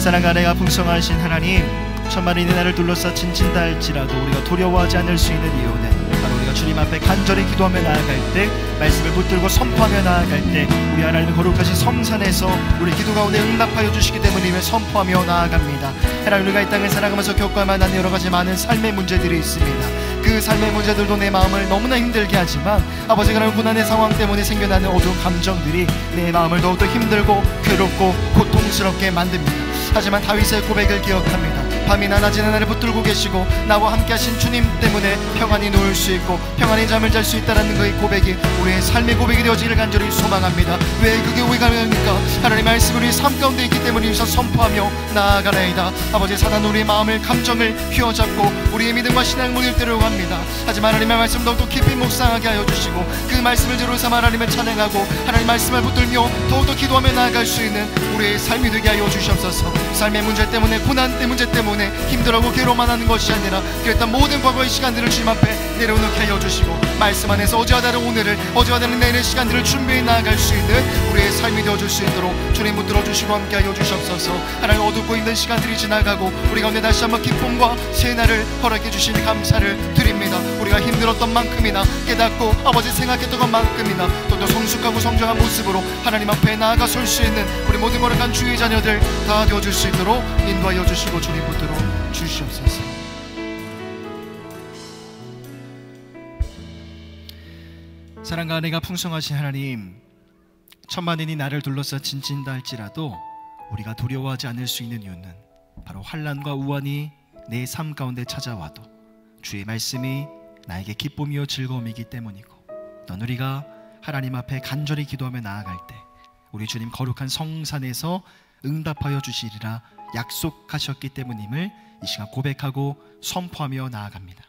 사랑과 은혜가 풍성하신 하나님, 천만인이 나를 둘러싸진 진다 할지라도 우리가 두려워하지 않을 수 있는 이유는 바로 우리가 주님 앞에 간절히 기도하며 나아갈 때, 말씀을 붙들고 선포하며 나아갈 때 우리 하나님의 거룩하신 성산에서 우리 기도 가운데 응답하여 주시기 때문이며 선포하며 나아갑니다. 하나님, 우리가 이 땅을 살아가면서 겪어야 만한 여러 가지 많은 삶의 문제들이 있습니다. 그 삶의 문제들도 내 마음을 너무나 힘들게 하지만 아버지가 하나님, 고난의 상황 때문에 생겨나는 어두운 감정들이 내 마음을 더욱더 힘들고 괴롭고 고통스럽게 만듭니다. 하지만 다윗의 고백을 기억합니다. 밤이나 낮이나 나를 붙들고 계시고 나와 함께 하신 주님 때문에 평안히 누울 수 있고 평안히 잠을 잘 수 있다는 그의 고백이 우리의 삶의 고백이 되어지기를 간절히 소망합니다. 왜 그게 우리가 가능합니까? 하나님의 말씀이 우리 삶 가운데 있기 때문에 우리가 선포하며 나아가나이다. 아버지, 사단 우리의 마음을 감정을 휘어잡고 우리의 믿음과 신앙을 못 잃도록 합니다. 하지만 하나님의 말씀 더욱더 깊이 묵상하게 하여 주시고 그 말씀을 제로 삼아 하나님을 찬양하고 하나님의 말씀을 붙들며 더욱더 기도하며 나아갈 수 있는 우리의 삶이 되게 하여 주시옵소서. 삶의 문제 때문에, 고난 문제 때문에 힘들어하고 괴로워만 하는 것이 아니라 그랬던 모든 과거의 시간들을 주님 앞에 내려놓게 하여 주시고 말씀 안에서 어제와 다른 오늘을, 어제와 다른 내일의 시간들을 준비해 나아갈 수 있는 우리의 삶이 되어줄 수 있도록 주님 붙들어 주시고 함께 하여 주시옵소서. 하나님, 어둡고 힘든 시간들이 지나가고 우리 가운데 다시 한번 기쁨과 새 날을 허락해 주시니 감사를 드립니다. 우리가 힘들었던 만큼이나 깨닫고 아버지 생각했던 것만큼이나 또 성숙하고 성장한 모습으로 하나님 앞에 나아가 설 수 있는 우리 모든 거룩한 주의 자녀들 다 되어줄 수 있도록 인도하여 주시고 주님 붙들어 주시옵소서. 사랑과 은혜가 풍성하신 하나님, 천만인이 나를 둘러싸 진진다 할지라도 우리가 두려워하지 않을 수 있는 이유는 바로 환난과 우환이 내 삶 가운데 찾아와도 주의 말씀이 나에게 기쁨이요 즐거움이기 때문이고, 또 우리가 하나님 앞에 간절히 기도하며 나아갈 때 우리 주님 거룩한 성산에서 응답하여 주시리라 약속하셨기 때문임을 이 시간 고백하고 선포하며 나아갑니다.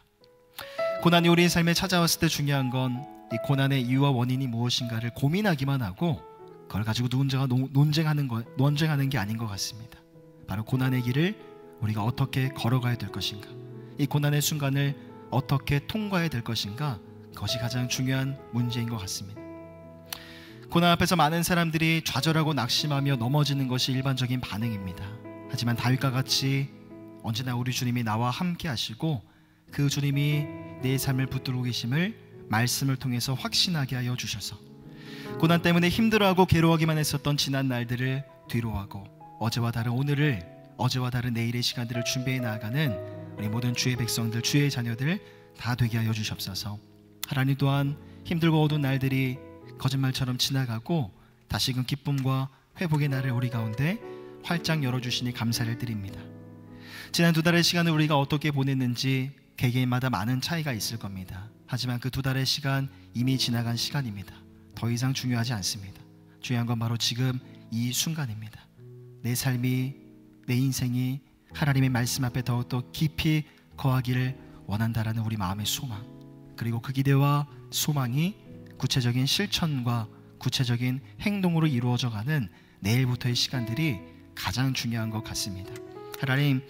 고난이 우리의 삶에 찾아왔을 때 중요한 건 이 고난의 이유와 원인이 무엇인가를 고민하기만 하고 그걸 가지고 누군가가 논쟁하는 게 아닌 것 같습니다. 바로 고난의 길을 우리가 어떻게 걸어가야 될 것인가, 이 고난의 순간을 어떻게 통과해야 될 것인가, 그것이 가장 중요한 문제인 것 같습니다. 고난 앞에서 많은 사람들이 좌절하고 낙심하며 넘어지는 것이 일반적인 반응입니다. 하지만 다윗과 같이 언제나 우리 주님이 나와 함께 하시고 그 주님이 내 삶을 붙들고 계심을 말씀을 통해서 확신하게 하여 주셔서 고난 때문에 힘들어하고 괴로워하기만 했었던 지난 날들을 뒤로하고 어제와 다른 오늘을, 어제와 다른 내일의 시간들을 준비해 나아가는 우리 모든 주의 백성들, 주의 자녀들 다 되게 하여 주시옵소서. 하나님 또한 힘들고 어두운 날들이 거짓말처럼 지나가고 다시금 기쁨과 회복의 날을 우리 가운데 활짝 열어주시니 감사를 드립니다. 지난 2달의 시간을 우리가 어떻게 보냈는지 개개인마다 많은 차이가 있을 겁니다. 하지만 그 2달의 시간 이미 지나간 시간입니다. 더 이상 중요하지 않습니다. 중요한 건 바로 지금 이 순간입니다. 내 삶이, 내 인생이 하나님의 말씀 앞에 더욱더 깊이 거하기를 원한다라는 우리 마음의 소망, 그리고 그 기대와 소망이 구체적인 실천과 구체적인 행동으로 이루어져가는 내일부터의 시간들이 가장 중요한 것 같습니다. 하나님,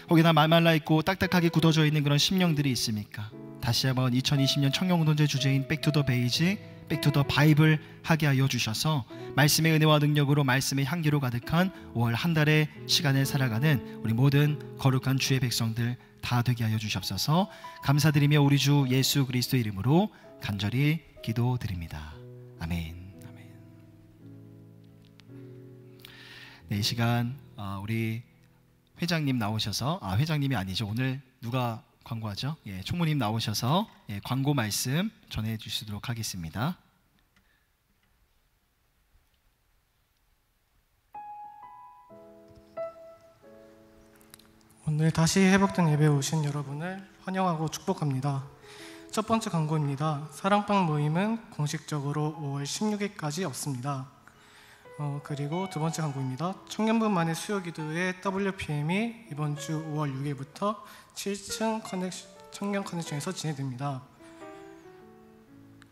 혹여나 말말라 있고 딱딱하게 굳어져 있는 그런 심령들이 있습니까? 다시 한번 2020년 청년운동제 주제인 백투더 베이지, 백투더 바이블 하게 하여 주셔서 말씀의 은혜와 능력으로 말씀의 향기로 가득한 5월 한 달의 시간을 살아가는 우리 모든 거룩한 주의 백성들 다 되게 하여 주시옵소서. 감사드리며 우리 주 예수 그리스도 이름으로 간절히 기도드립니다. 아멘. 아멘. 네, 이 시간 우리 회장님 나오셔서, 회장님이 아니죠, 오늘 누가 광고하죠? 총무님 나오셔서 광고 말씀 전해 주시도록 하겠습니다. 오늘 다시 회복된 예배에 오신 여러분을 환영하고 축복합니다. 첫 번째 광고입니다. 사랑방 모임은 공식적으로 5월 16일까지 없습니다. 그리고 두 번째 광고입니다. 청년분만의 수요기도회 WPM이 이번 주 5월 6일부터 7층 청년 커넥션에서 진행됩니다.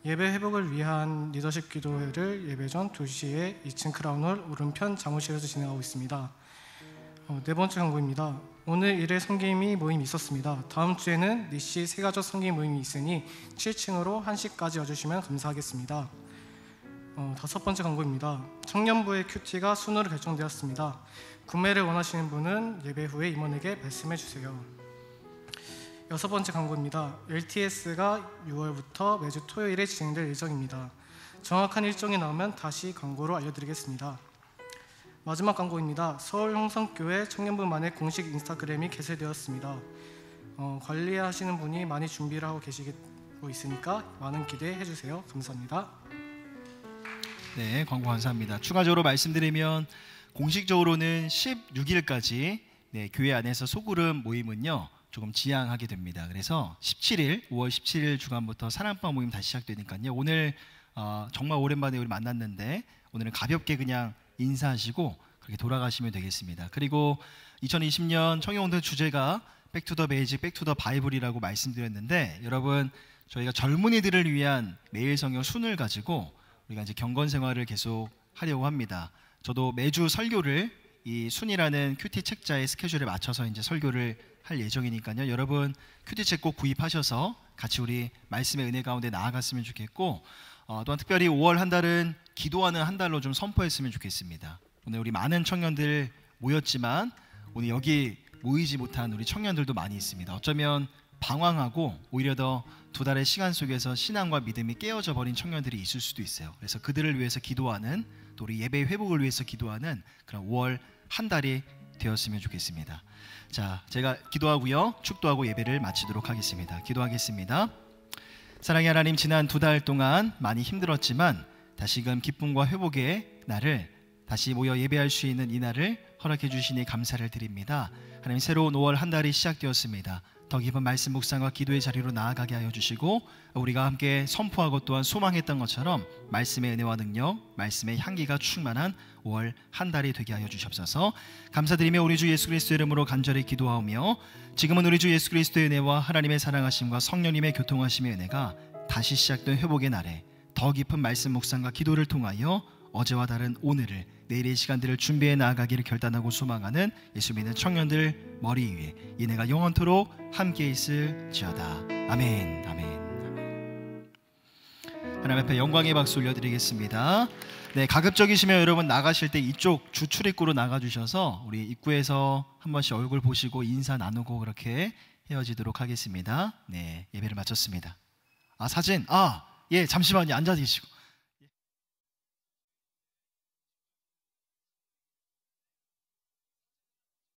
예배 회복을 위한 리더십 기도회를 예배 전 2시에 2층 크라운홀 오른편 자무실에서 진행하고 있습니다. 네 번째 광고입니다. 오늘 1회 성김이 모임이 있었습니다. 다음 주에는 니시 세가족 성김 모임이 있으니 7층으로 1시까지 와주시면 감사하겠습니다. 다섯 번째 광고입니다. 청년부의 큐티가 순으로 결정되었습니다. 구매를 원하시는 분은 예배 후에 임원에게 말씀해 주세요. 여섯 번째 광고입니다. LTS가 6월부터 매주 토요일에 진행될 예정입니다. 정확한 일정이 나오면 다시 광고로 알려드리겠습니다. 마지막 광고입니다. 서울 홍성교회 청년부만의 공식 인스타그램이 개설되었습니다. 관리하시는 분이 많이 준비를 하고 계시고 있으니까 많은 기대해 주세요. 감사합니다. 네, 광고 감사합니다. 추가적으로 말씀드리면 공식적으로는 16일까지 교회 안에서 소그룹 모임은요 조금 지양하게 됩니다. 그래서 5월 17일 주간부터 사랑방 모임 다시 시작되니까요. 오늘 정말 오랜만에 우리 만났는데 오늘은 가볍게 그냥 인사하시고 그렇게 돌아가시면 되겠습니다. 그리고 2020년 청년운동 주제가 백투더 베이직, 백투더 바이블이라고 말씀드렸는데 여러분 저희가 젊은이들을 위한 매일 성경 순을 가지고 우리가 이제 경건 생활을 계속 하려고 합니다. 저도 매주 설교를 이 순이라는 큐티 책자의 스케줄에 맞춰서 이제 설교를 할 예정이니까요. 여러분 큐티 책 꼭 구입하셔서 같이 우리 말씀의 은혜 가운데 나아갔으면 좋겠고 또한 특별히 5월 한 달은 기도하는 한 달로 좀 선포했으면 좋겠습니다. 오늘 우리 많은 청년들 모였지만 오늘 여기 모이지 못한 우리 청년들도 많이 있습니다. 어쩌면 방황하고 오히려 더 두 달의 시간 속에서 신앙과 믿음이 깨어져 버린 청년들이 있을 수도 있어요. 그래서 그들을 위해서 기도하는 또 우리 예배 회복을 위해서 기도하는 그런 5월 한 달이 되었으면 좋겠습니다. 자, 제가 기도하고요 축도하고 예배를 마치도록 하겠습니다. 기도하겠습니다. 사랑의 하나님, 지난 두 달 동안 많이 힘들었지만 다시금 기쁨과 회복의 날을 다시 모여 예배할 수 있는 이 날을 허락해 주시니 감사를 드립니다. 하나님, 새로운 5월 한 달이 시작되었습니다. 더 깊은 말씀 묵상과 기도의 자리로 나아가게 하여 주시고 우리가 함께 선포하고 또한 소망했던 것처럼 말씀의 은혜와 능력, 말씀의 향기가 충만한 5월 한 달이 되게 하여 주시옵소서. 감사드리며 우리 주 예수 그리스도의 이름으로 간절히 기도하오며 지금은 우리 주 예수 그리스도의 은혜와 하나님의 사랑하심과 성령님의 교통하심의 은혜가 다시 시작된 회복의 날에 더 깊은 말씀 묵상과 기도를 통하여 어제와 다른 오늘을, 내일의 시간들을 준비해 나아가기를 결단하고 소망하는 예수 믿는 청년들 머리 위에 은혜가 영원토록 함께 있을지어다. 아멘. 아멘. 하나님 앞에 영광의 박수 올려드리겠습니다. 네, 가급적이시면 여러분 나가실 때 이쪽 주 출입구로 나가주셔서 우리 입구에서 한 번씩 얼굴 보시고 인사 나누고 그렇게 헤어지도록 하겠습니다. 네, 예배를 마쳤습니다. 사진, 예, 잠시만요. 앉아 계시고.